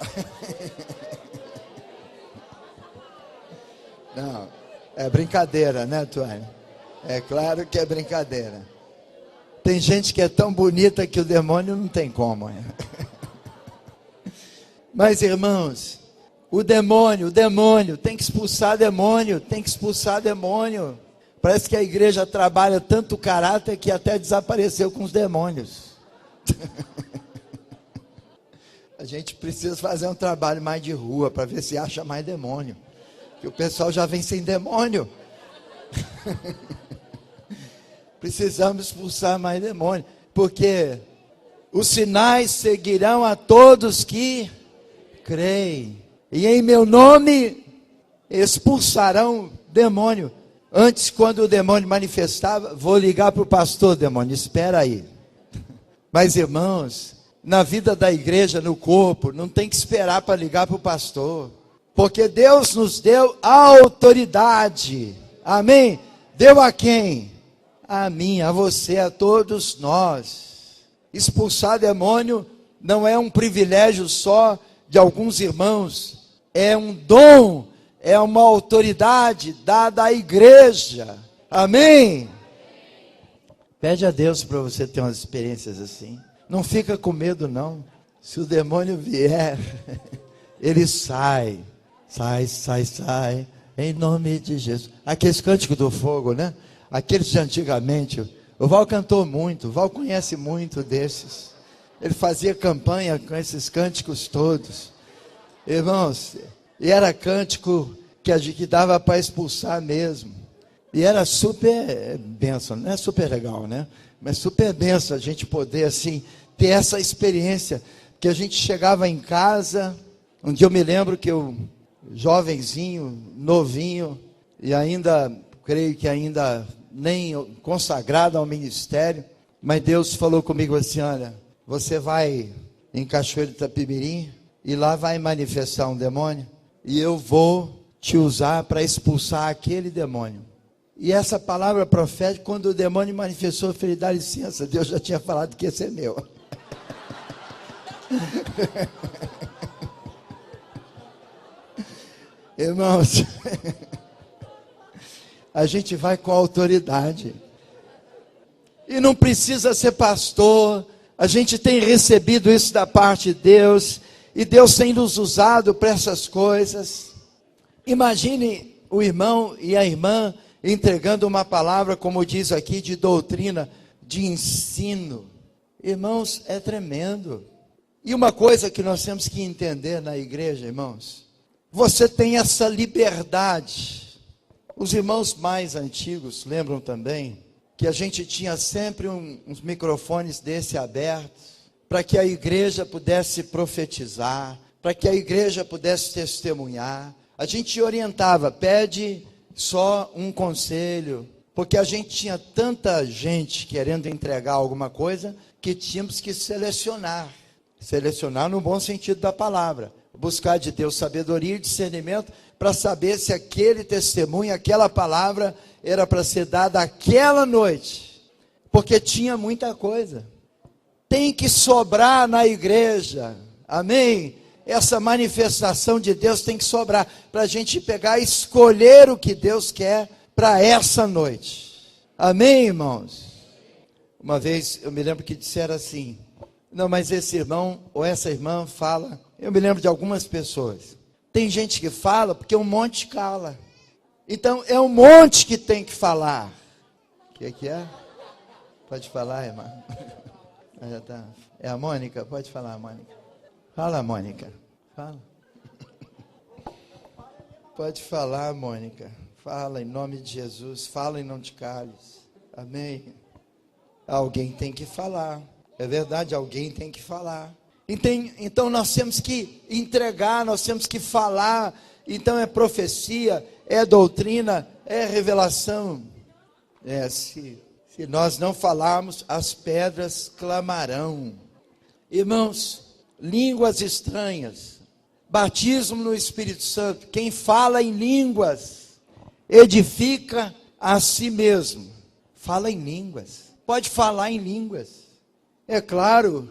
Não. É brincadeira, né, Tuane? É claro que é brincadeira. Tem gente que é tão bonita que o demônio não tem como. Mas, irmãos, o demônio, tem que expulsar demônio, tem que expulsar demônio. Parece que a igreja trabalha tanto caráter que até desapareceu com os demônios. A gente precisa fazer um trabalho mais de rua para ver se acha mais demônio. Que o pessoal já vem sem demônio. Precisamos expulsar mais demônio. Porque os sinais seguirão a todos que creem. E em meu nome expulsarão demônio. Antes, quando o demônio manifestava, vou ligar para o pastor, demônio, espera aí. Mas, irmãos, na vida da igreja, no corpo, não tem que esperar para ligar para o pastor. Porque Deus nos deu autoridade. Amém? Deu a quem? A mim, a você, a todos nós. Expulsar demônio não é um privilégio só de alguns irmãos. É um dom, é uma autoridade dada à igreja. Amém? Pede a Deus para você ter umas experiências assim. Não fica com medo não. Se o demônio vier, ele sai. Sai, em nome de Jesus. Aqueles cânticos do fogo, né? Aqueles de antigamente. O Val cantou muito, o Val conhece muito desses. Ele fazia campanha com esses cânticos todos. Irmãos, e era cântico que dava para expulsar mesmo. E era super bênção, não é super legal, né? Mas super bênção a gente poder assim, ter essa experiência. Que a gente chegava em casa, um dia eu me lembro que eu, jovenzinho, novinho, e ainda, creio que ainda nem consagrado ao ministério, mas Deus falou comigo assim: olha, você vai em Cachoeiro de Itapemirim, e lá vai manifestar um demônio, e eu vou te usar para expulsar aquele demônio. E essa palavra profética, quando o demônio manifestou, eu falei: dá licença, Deus já tinha falado que esse é meu. Irmãos, a gente vai com autoridade. E não precisa ser pastor. A gente tem recebido isso da parte de Deus. E Deus tem nos usado para essas coisas. Imagine o irmão e a irmã entregando uma palavra, como diz aqui, de doutrina, de ensino. Irmãos, é tremendo. E uma coisa que nós temos que entender na igreja, irmãos, você tem essa liberdade. Os irmãos mais antigos lembram também que a gente tinha sempre uns microfones desse abertos, para que a igreja pudesse profetizar, para que a igreja pudesse testemunhar. A gente orientava, pede só um conselho, porque a gente tinha tanta gente querendo entregar alguma coisa, que tínhamos que selecionar no bom sentido da palavra, buscar de Deus sabedoria e discernimento, para saber se aquele testemunho, aquela palavra, era para ser dada aquela noite, porque tinha muita coisa. Tem que sobrar na igreja, amém? Essa manifestação de Deus tem que sobrar, para a gente pegar e escolher o que Deus quer para essa noite, amém, irmãos? Uma vez eu me lembro que disseram assim: não, mas esse irmão ou essa irmã fala Eu me lembro de algumas pessoas. Tem gente que fala porque um monte cala. Então é um monte que tem que falar. O que é? Pode falar, irmã. Já tá. É a Mônica? Pode falar, Mônica. Fala, Mônica. Fala. Pode falar, Mônica. Fala em nome de Jesus. Fala e não te cales. Amém. Alguém tem que falar. É verdade, alguém tem que falar. Então nós temos que entregar, nós temos que falar. Então é profecia, é doutrina, é revelação. Se nós não falarmos, as pedras clamarão. Irmãos, línguas estranhas, batismo no Espírito Santo. Quem fala em línguas edifica a si mesmo. Fala em línguas. Pode falar em línguas. É claro,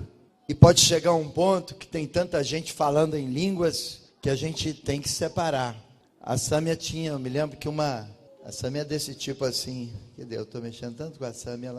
e pode chegar a um ponto que tem tanta gente falando em línguas que a gente tem que separar. A Sâmia tinha, eu me lembro que a Sâmia é desse tipo assim. Eu estou mexendo tanto com a Sâmia,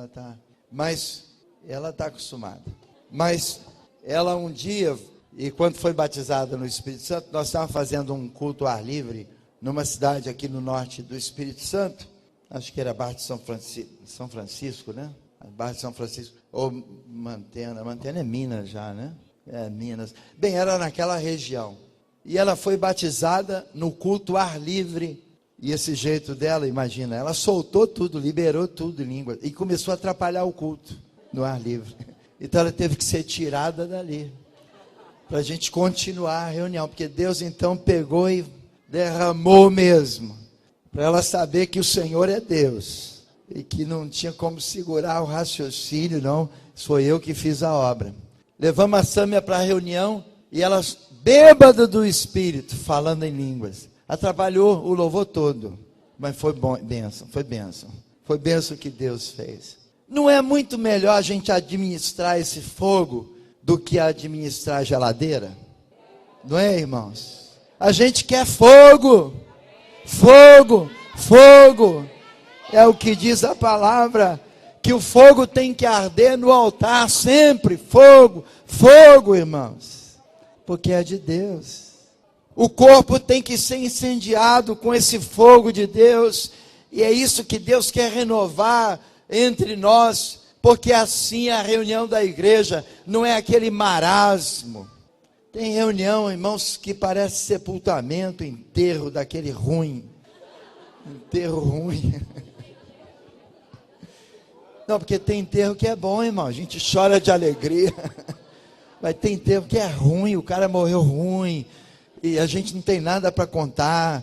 mas ela está acostumada. Mas ela um dia, e quando foi batizada no Espírito Santo, nós estávamos fazendo um culto ao ar livre numa cidade aqui no norte do Espírito Santo. Acho que era Barra de São Francisco, né? Barra de São Francisco, ou Mantena é Minas já, né? É, Minas. Bem, era naquela região. E ela foi batizada no culto ar livre. E esse jeito dela, imagina, ela soltou tudo, liberou tudo em língua. E começou a atrapalhar o culto no ar livre. Então ela teve que ser tirada dali. Para a gente continuar a reunião. Porque Deus então pegou e derramou mesmo. Para ela saber que o Senhor é Deus. E que não tinha como segurar o raciocínio, não. Foi eu que fiz a obra. Levamos a Sâmia para a reunião e ela, bêbada do Espírito, falando em línguas. Atrapalhou o louvor todo. Mas foi bênção, foi bênção. Foi bênção que Deus fez. Não é muito melhor a gente administrar esse fogo do que administrar a geladeira? Não é, irmãos? A gente quer fogo. Fogo, fogo. É o que diz a palavra, que o fogo tem que arder no altar sempre. Fogo, fogo, irmãos. Porque é de Deus. O corpo tem que ser incendiado com esse fogo de Deus. E é isso que Deus quer renovar entre nós. Porque assim a reunião da igreja não é aquele marasmo. Tem reunião, irmãos, que parece sepultamento, enterro daquele ruim. Enterro ruim. Não, porque tem enterro que é bom, irmão. A gente chora de alegria. Mas tem enterro que é ruim. O cara morreu ruim. E a gente não tem nada para contar.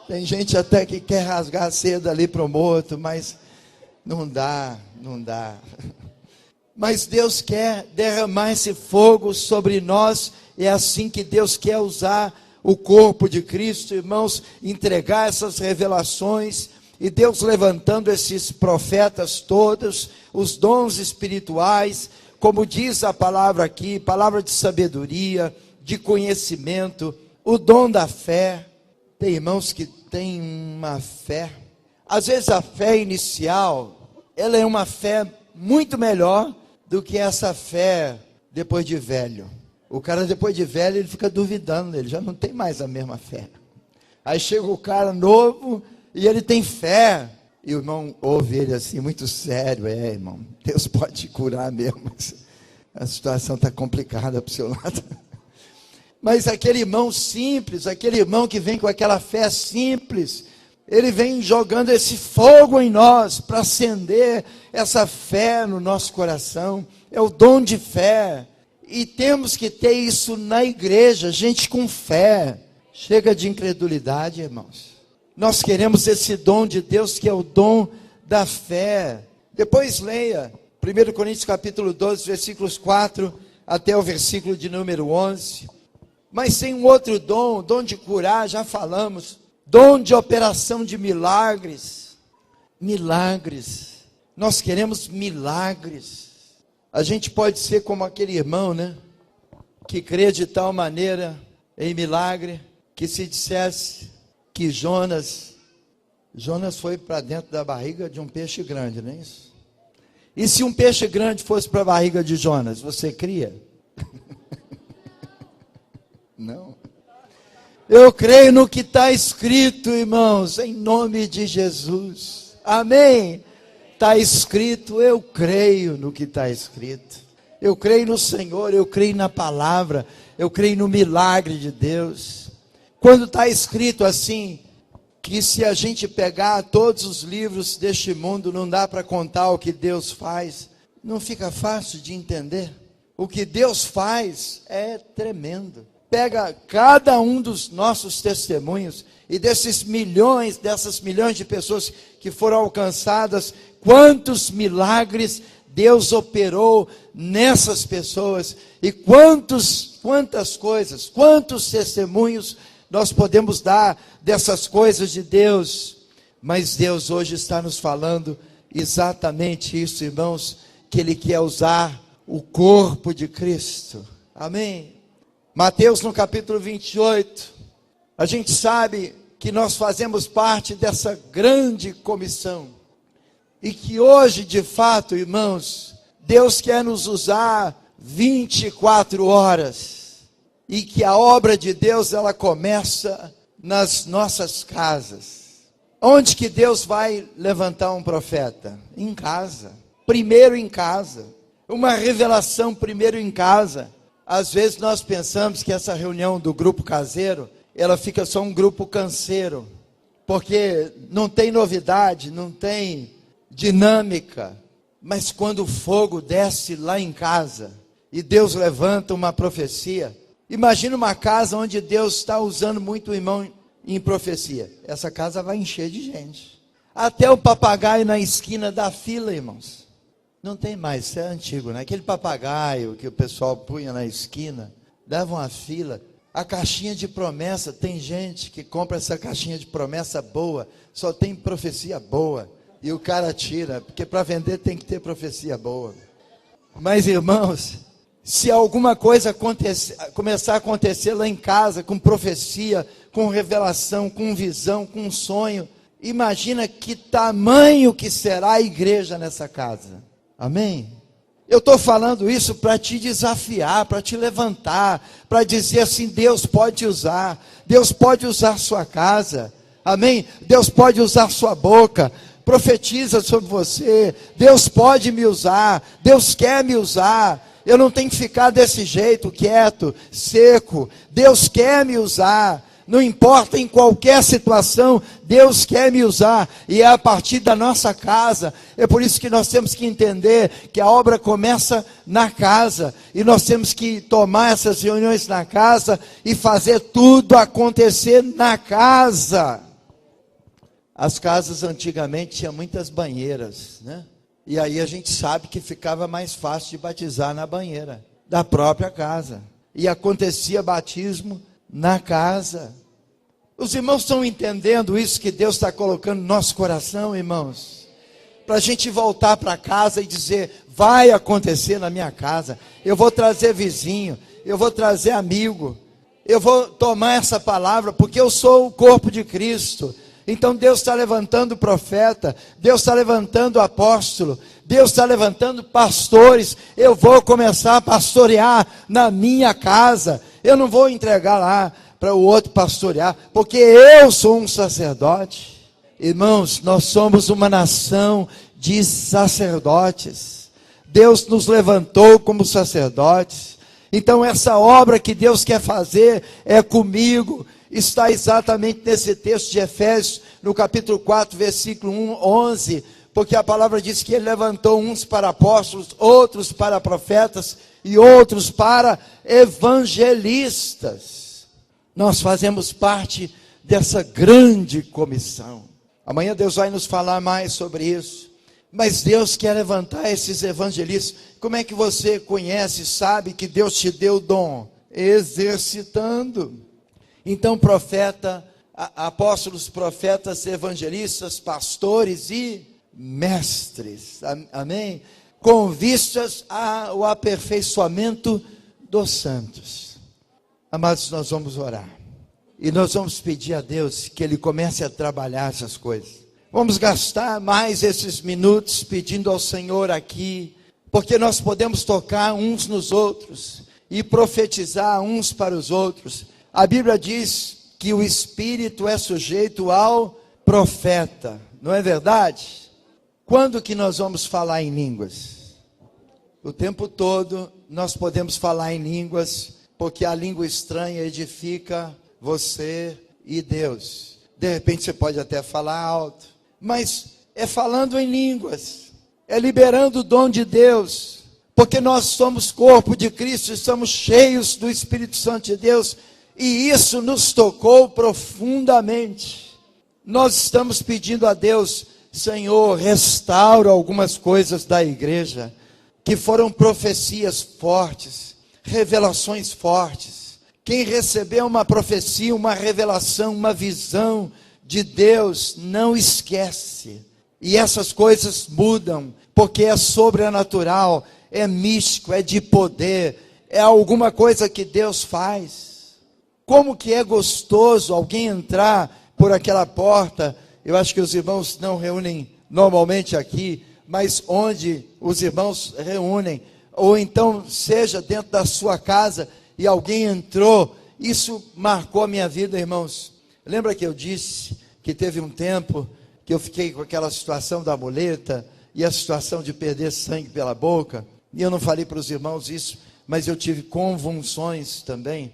Tem gente até que quer rasgar a seda ali para o morto. Mas não dá. Mas Deus quer derramar esse fogo sobre nós. É assim que Deus quer usar o corpo de Cristo, irmãos. Entregar essas revelações. E Deus levantando esses profetas todos, os dons espirituais, como diz a palavra aqui, palavra de sabedoria, de conhecimento, o dom da fé. Tem irmãos que têm uma fé, às vezes a fé inicial, ela é uma fé muito melhor do que essa fé depois de velho. O cara depois de velho, ele fica duvidando, ele já não tem mais a mesma fé. Aí chega o cara novo, e ele tem fé. E o irmão ouve ele assim, muito sério. Irmão, Deus pode te curar mesmo. Mas a situação está complicada para o seu lado. Mas aquele irmão simples, aquele irmão que vem com aquela fé simples, ele vem jogando esse fogo em nós, para acender essa fé no nosso coração. É o dom de fé. E temos que ter isso na igreja, gente com fé. Chega de incredulidade, irmãos. Nós queremos esse dom de Deus, que é o dom da fé. Depois leia 1 Coríntios capítulo 12, versículos 4 até o versículo de número 11. Mas tem um outro dom, dom de curar, já falamos. Dom de operação de milagres. Milagres. Nós queremos milagres. A gente pode ser como aquele irmão, né? Que crê de tal maneira em milagre, que se dissesse que Jonas foi para dentro da barriga de um peixe grande, não é isso? E se um peixe grande fosse para a barriga de Jonas, você cria? Não. Eu creio no que está escrito, irmãos, em nome de Jesus. Amém? Está escrito, eu creio no que está escrito. Eu creio no Senhor, eu creio na palavra, eu creio no milagre de Deus. Quando está escrito assim, que se a gente pegar todos os livros deste mundo, não dá para contar o que Deus faz, não fica fácil de entender. O que Deus faz é tremendo. Pega cada um dos nossos testemunhos e dessas milhões de pessoas que foram alcançadas, quantos milagres Deus operou nessas pessoas e quantas coisas, quantos testemunhos nós podemos dar dessas coisas de Deus. Mas Deus hoje está nos falando exatamente isso, irmãos, que Ele quer usar o corpo de Cristo. Amém? Mateus no capítulo 28, a gente sabe que nós fazemos parte dessa grande comissão. E que hoje, de fato, irmãos, Deus quer nos usar 24 horas. E que a obra de Deus, ela começa nas nossas casas. Onde que Deus vai levantar um profeta? Em casa. Primeiro em casa. Uma revelação primeiro em casa. Às vezes nós pensamos que essa reunião do grupo caseiro, ela fica só um grupo canseiro. Porque não tem novidade, não tem dinâmica. Mas quando o fogo desce lá em casa, e Deus levanta uma profecia, imagina uma casa onde Deus está usando muito o irmão em profecia. Essa casa vai encher de gente. Até o papagaio na esquina da fila, irmãos. Não tem mais, isso é antigo, né? Aquele papagaio que o pessoal punha na esquina, dava uma fila. A caixinha de promessa, tem gente que compra essa caixinha de promessa boa, só tem profecia boa. E o cara tira, porque para vender tem que ter profecia boa. Mas, irmãos, se alguma coisa começar a acontecer lá em casa, com profecia, com revelação, com visão, com sonho, imagina que tamanho que será a igreja nessa casa. Amém? Eu estou falando isso para te desafiar, para te levantar, para dizer assim, Deus pode usar sua casa. Amém? Deus pode usar sua boca. Profetiza sobre você. Deus pode me usar. Deus quer me usar. Eu não tenho que ficar desse jeito, quieto, seco. Deus quer me usar. Não importa em qualquer situação, Deus quer me usar. E é a partir da nossa casa. É por isso que nós temos que entender que a obra começa na casa. E nós temos que tomar essas reuniões na casa e fazer tudo acontecer na casa. As casas antigamente tinham muitas banheiras, né? E aí a gente sabe que ficava mais fácil de batizar na banheira da própria casa. E acontecia batismo na casa. Os irmãos estão entendendo isso que Deus está colocando no nosso coração, irmãos? Para a gente voltar para casa e dizer, vai acontecer na minha casa. Eu vou trazer vizinho, eu vou trazer amigo. Eu vou tomar essa palavra porque eu sou o corpo de Cristo. Então Deus está levantando profeta, Deus está levantando apóstolo, Deus está levantando pastores. Eu vou começar a pastorear na minha casa. Eu não vou entregar lá para o outro pastorear, porque eu sou um sacerdote. Irmãos, nós somos uma nação de sacerdotes. Deus nos levantou como sacerdotes. Então essa obra que Deus quer fazer é comigo. Está exatamente nesse texto de Efésios, no capítulo 4, versículo 11, porque a palavra diz que Ele levantou uns para apóstolos, outros para profetas e outros para evangelistas. Nós fazemos parte dessa grande comissão. Amanhã Deus vai nos falar mais sobre isso. Mas Deus quer levantar esses evangelistas. Como é que você conhece, sabe que Deus te deu o dom? Exercitando. Então, apóstolos, profetas, evangelistas, pastores e mestres, amém? Com vistas ao aperfeiçoamento dos santos. Amados, nós vamos orar. E nós vamos pedir a Deus que Ele comece a trabalhar essas coisas. Vamos gastar mais esses minutos pedindo ao Senhor aqui, porque nós podemos tocar uns nos outros. e profetizar uns para os outros. A Bíblia diz que o espírito é sujeito ao profeta, não é verdade? Quando que nós vamos falar em línguas? O tempo todo nós podemos falar em línguas, porque a língua estranha edifica você e Deus. De repente você pode até falar alto, mas é falando em línguas, é liberando o dom de Deus, porque nós somos corpo de Cristo, estamos cheios do Espírito Santo de Deus, e isso nos tocou profundamente. Nós estamos pedindo a Deus: Senhor, restaura algumas coisas da igreja, que foram profecias fortes, revelações fortes. Quem recebeu uma profecia, uma revelação, uma visão de Deus, não esquece. E essas coisas mudam, porque é sobrenatural, é místico, é de poder, é alguma coisa que Deus faz. Como que é gostoso alguém entrar por aquela porta. Eu acho que os irmãos não reúnem normalmente aqui, mas onde os irmãos reúnem, ou então seja dentro da sua casa e alguém entrou. Isso marcou a minha vida, irmãos. Lembra que eu disse que teve um tempo que eu fiquei com aquela situação da muleta e a situação de perder sangue pela boca, e eu não falei para os irmãos isso, mas eu tive convulsões também.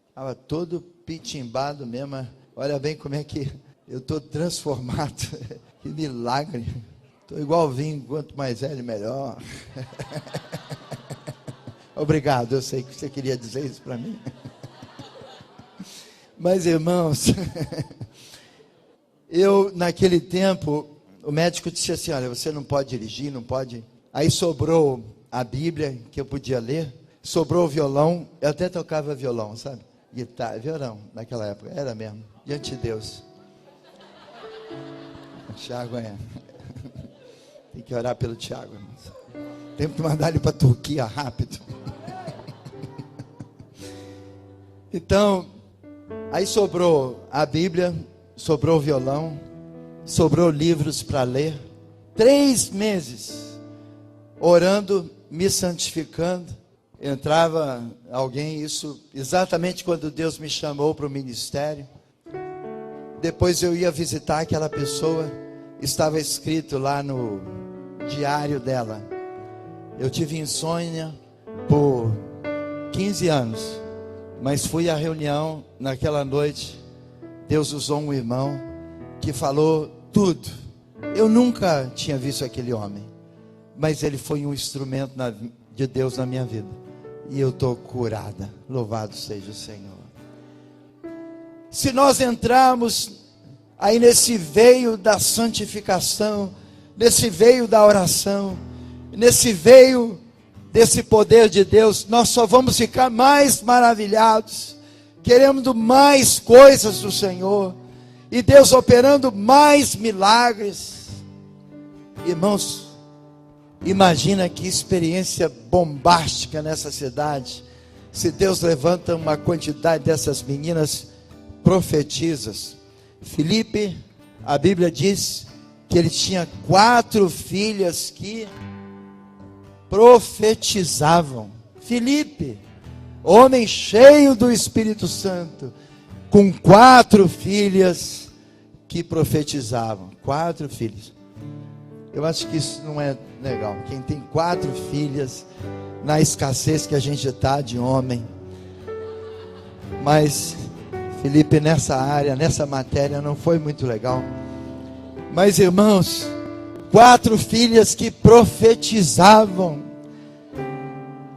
Estava todo pitimbado mesmo. Olha bem como é que eu estou transformado. Que milagre. Estou igual vinho, quanto mais velho, melhor. Obrigado, eu sei que você queria dizer isso para mim. Mas, irmãos, eu, naquele tempo, o médico disse assim: olha, você não pode dirigir, não pode. Aí sobrou a Bíblia, que eu podia ler, sobrou o violão. Eu até tocava violão, sabe? Guitarra, violão, naquela época, era mesmo, diante de Deus. O Tiago tem que orar pelo Tiago, irmãos. Tem que mandar ele para a Turquia rápido. Então, aí sobrou a Bíblia, sobrou o violão, sobrou livros para ler. 3 meses orando, me santificando. Entrava alguém, isso exatamente quando Deus me chamou para o ministério. Depois eu ia visitar aquela pessoa, estava escrito lá no diário dela: eu tive insônia por 15 anos, mas fui à reunião naquela noite. Deus usou um irmão que falou tudo. Eu nunca tinha visto aquele homem, mas ele foi um instrumento de Deus na minha vida. E eu estou curada. Louvado seja o Senhor. Se nós entrarmos aí nesse veio da santificação, nesse veio da oração, nesse veio desse poder de Deus, nós só vamos ficar mais maravilhados, querendo mais coisas do Senhor, e Deus operando mais milagres. Irmãos, imagina que experiência bombástica nessa cidade, se Deus levanta uma quantidade dessas meninas profetizas. Filipe, a Bíblia diz que ele tinha 4 filhas que profetizavam. Filipe, homem cheio do Espírito Santo, com 4 filhas que profetizavam. 4 filhos. Eu acho que isso não é legal. Quem tem 4 filhas, na escassez que a gente está de homem. Mas Filipe, nessa área, nessa matéria, não foi muito legal. Mas, irmãos, 4 filhas que profetizavam.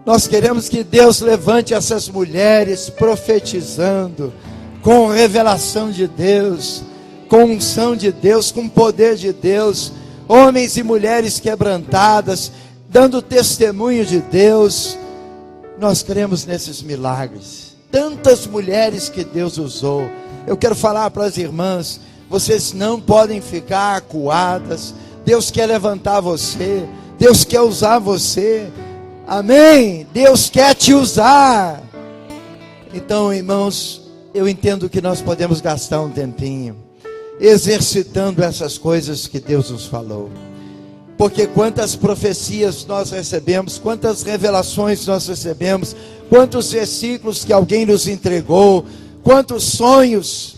Nós queremos que Deus levante essas mulheres profetizando, com revelação de Deus, com unção de Deus, com poder de Deus. Homens e mulheres quebrantadas, dando testemunho de Deus. Nós cremos nesses milagres. Tantas mulheres que Deus usou. Eu quero falar para as irmãs: vocês não podem ficar acuadas. Deus quer levantar você. Deus quer usar você. Amém? Deus quer te usar. Então, irmãos, eu entendo que nós podemos gastar um tempinho exercitando essas coisas que Deus nos falou. Porque quantas profecias nós recebemos, quantas revelações nós recebemos, quantos versículos que alguém nos entregou, quantos sonhos,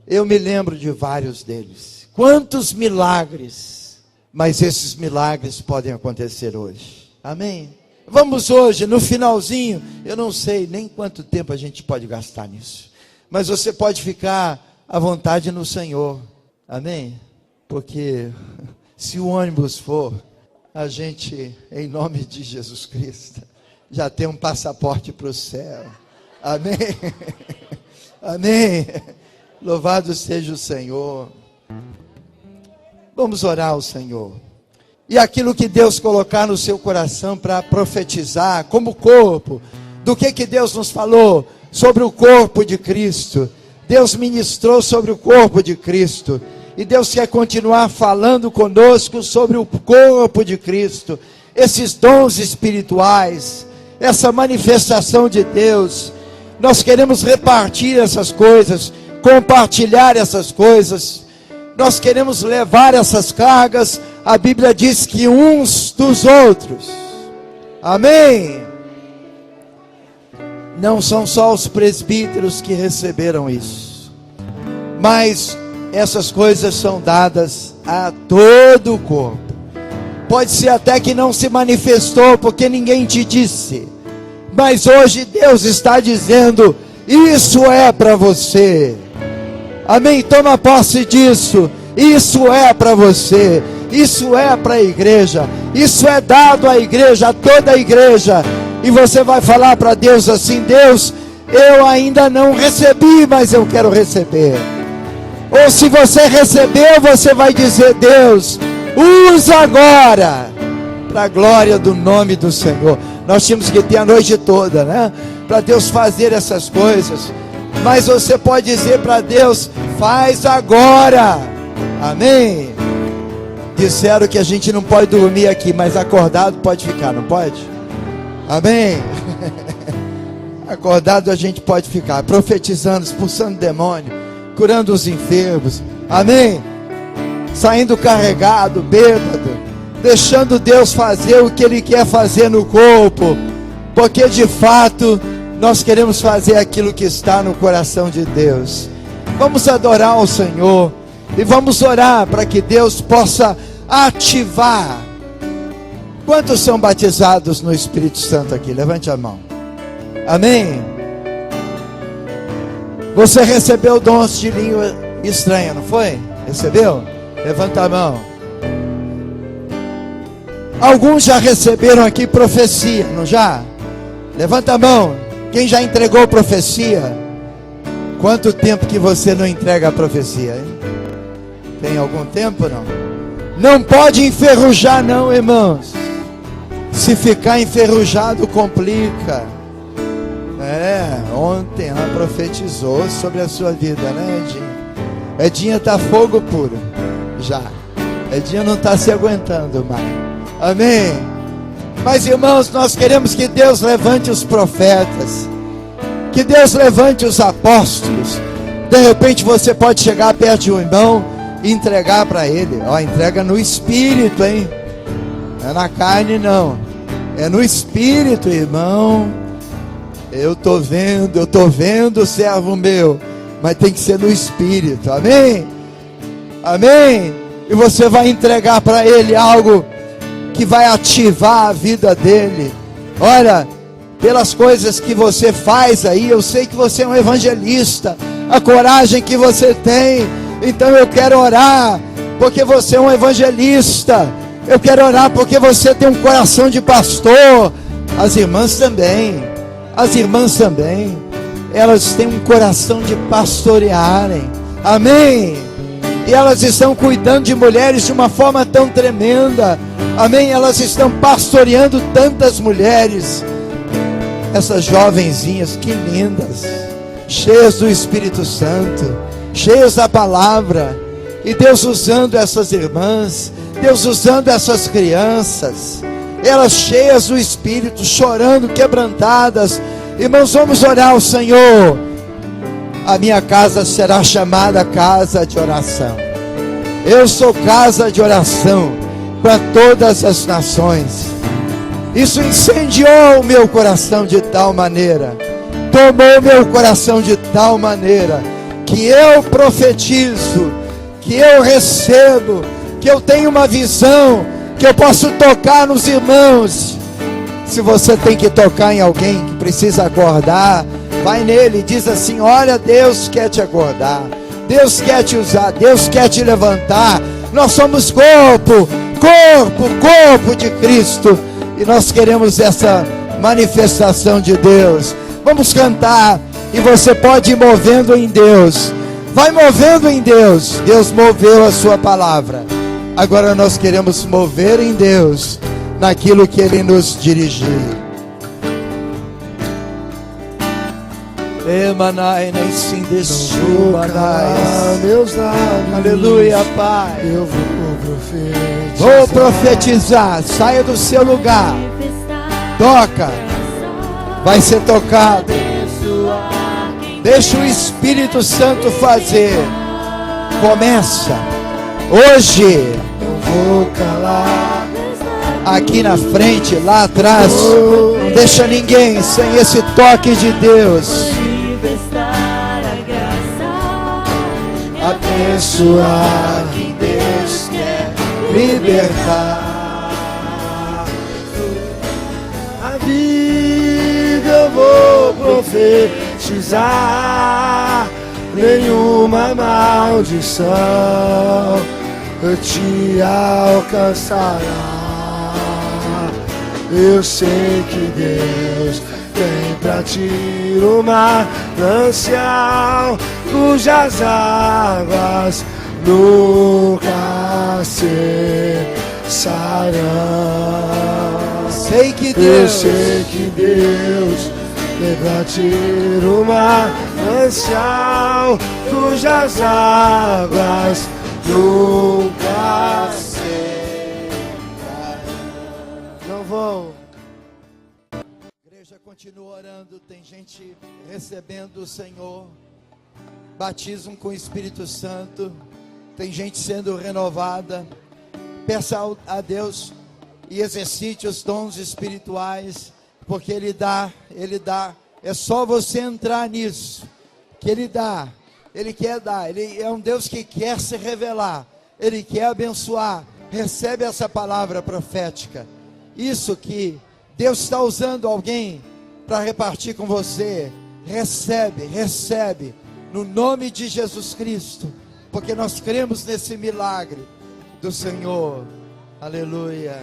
eu me lembro de vários deles, quantos milagres, mas esses milagres podem acontecer hoje, amém? Vamos hoje, no finalzinho, eu não sei nem quanto tempo a gente pode gastar nisso, mas você pode ficar à vontade no Senhor, amém? Porque se o ônibus for, a gente, em nome de Jesus Cristo, já tem um passaporte para o céu, amém? Amém? Louvado seja o Senhor. Vamos orar ao Senhor. E aquilo que Deus colocar no seu coração para profetizar, como corpo, do que Deus nos falou sobre o corpo de Cristo. Deus ministrou sobre o corpo de Cristo. E Deus quer continuar falando conosco sobre o corpo de Cristo. Esses dons espirituais, essa manifestação de Deus. Nós queremos repartir essas coisas, compartilhar essas coisas. Nós queremos levar essas cargas. A Bíblia diz que uns dos outros. Amém? Não são só os presbíteros que receberam isso, mas essas coisas são dadas a todo o corpo. Pode ser até que não se manifestou, porque ninguém te disse, mas hoje Deus está dizendo, isso é para você, amém? Toma posse disso, isso é para você, isso é para a igreja, isso é dado à igreja, a toda a igreja, e você vai falar para Deus assim, Deus, eu ainda não recebi, mas eu quero receber. Ou se você recebeu, você vai dizer, Deus, usa agora, para a glória do nome do Senhor. Nós tínhamos que ter a noite toda, né? Para Deus fazer essas coisas. Mas você pode dizer para Deus, faz agora. Amém? Disseram que a gente não pode dormir aqui, mas acordado pode ficar, não pode? Amém? Acordado a gente pode ficar, profetizando, expulsando demônio, curando os enfermos, amém? Saindo carregado, bêbado, deixando Deus fazer o que Ele quer fazer no corpo, porque de fato, nós queremos fazer aquilo que está no coração de Deus. Vamos adorar o Senhor, e vamos orar para que Deus possa ativar. Quantos são batizados no Espírito Santo aqui? Levante a mão, amém? Você recebeu dons de língua estranha, não foi? Recebeu? Levanta a mão. Alguns já receberam aqui profecia, não já? Levanta a mão. Quem já entregou profecia? Quanto tempo que você não entrega a profecia, hein? Tem algum tempo, não? Não pode enferrujar não, irmãos. Se ficar enferrujado, complica. Ontem ela profetizou sobre a sua vida, né, Edinha? Edinha está fogo puro, já. Edinha não está se aguentando mais, amém? Mas irmãos, nós queremos que Deus levante os profetas, que Deus levante os apóstolos. De repente você pode chegar perto de um irmão e entregar para ele, entrega no Espírito, hein? Não é na carne não, é no Espírito, irmão. Eu estou vendo, servo meu, mas tem que ser no Espírito, amém? Amém? E você vai entregar para ele algo que vai ativar a vida dele. Olha, pelas coisas que você faz aí, eu sei que você é um evangelista, a coragem que você tem, então eu quero orar, porque você é um evangelista, eu quero orar porque você tem um coração de pastor, as irmãs também, elas têm um coração de pastorearem, amém? E elas estão cuidando de mulheres de uma forma tão tremenda, amém? Elas estão pastoreando tantas mulheres, essas jovenzinhas, que lindas, cheias do Espírito Santo, cheias da palavra, e Deus usando essas irmãs, Deus usando essas crianças, elas cheias do Espírito, chorando, quebrantadas. Irmãos, vamos orar ao Senhor. A minha casa será chamada casa de oração. Eu sou casa de oração. para todas as nações. Isso incendiou o meu coração de tal maneira, tomou meu coração de tal maneira, que eu profetizo, que eu recebo, que eu tenho uma visão, que eu posso tocar nos irmãos. Se você tem que tocar em alguém que precisa acordar, vai nele e diz assim: olha, Deus quer te acordar, Deus quer te usar, Deus quer te levantar. Nós somos corpo de Cristo, e nós queremos essa manifestação de Deus. Vamos cantar, e você pode ir movendo em Deus. Vai movendo em Deus. Deus moveu a sua palavra. Agora nós queremos mover em Deus, naquilo que Ele nos dirigir. Emanai nem sim meus lábios. Aleluia, Pai. Eu vou profetizar. Saia do seu lugar. Toca. Vai ser tocado. Deixa o Espírito Santo fazer. Começa. Hoje. Eu vou calar. Aqui na frente, lá atrás. Não deixa ninguém sem esse toque de Deus. Abençoar quem Deus quer libertar. A vida eu vou profetizar. Nenhuma maldição te alcançará. Eu sei que Deus tem pra ti uma manancial cujas águas nunca cessarão. Sei que Eu sei que Deus tem pra ti uma manancial cujas águas nunca não vão. A igreja continua orando. Tem gente recebendo o Senhor, batismo com o Espírito Santo. Tem gente sendo renovada. Peça a Deus e exercite os dons espirituais, porque Ele dá. É só você entrar nisso, que Ele dá. Ele quer dar. Ele é um Deus que quer se revelar. Ele quer abençoar. Recebe essa palavra profética. Isso que Deus está usando alguém para repartir com você. Recebe, no nome de Jesus Cristo, porque nós cremos nesse milagre do Senhor. Aleluia.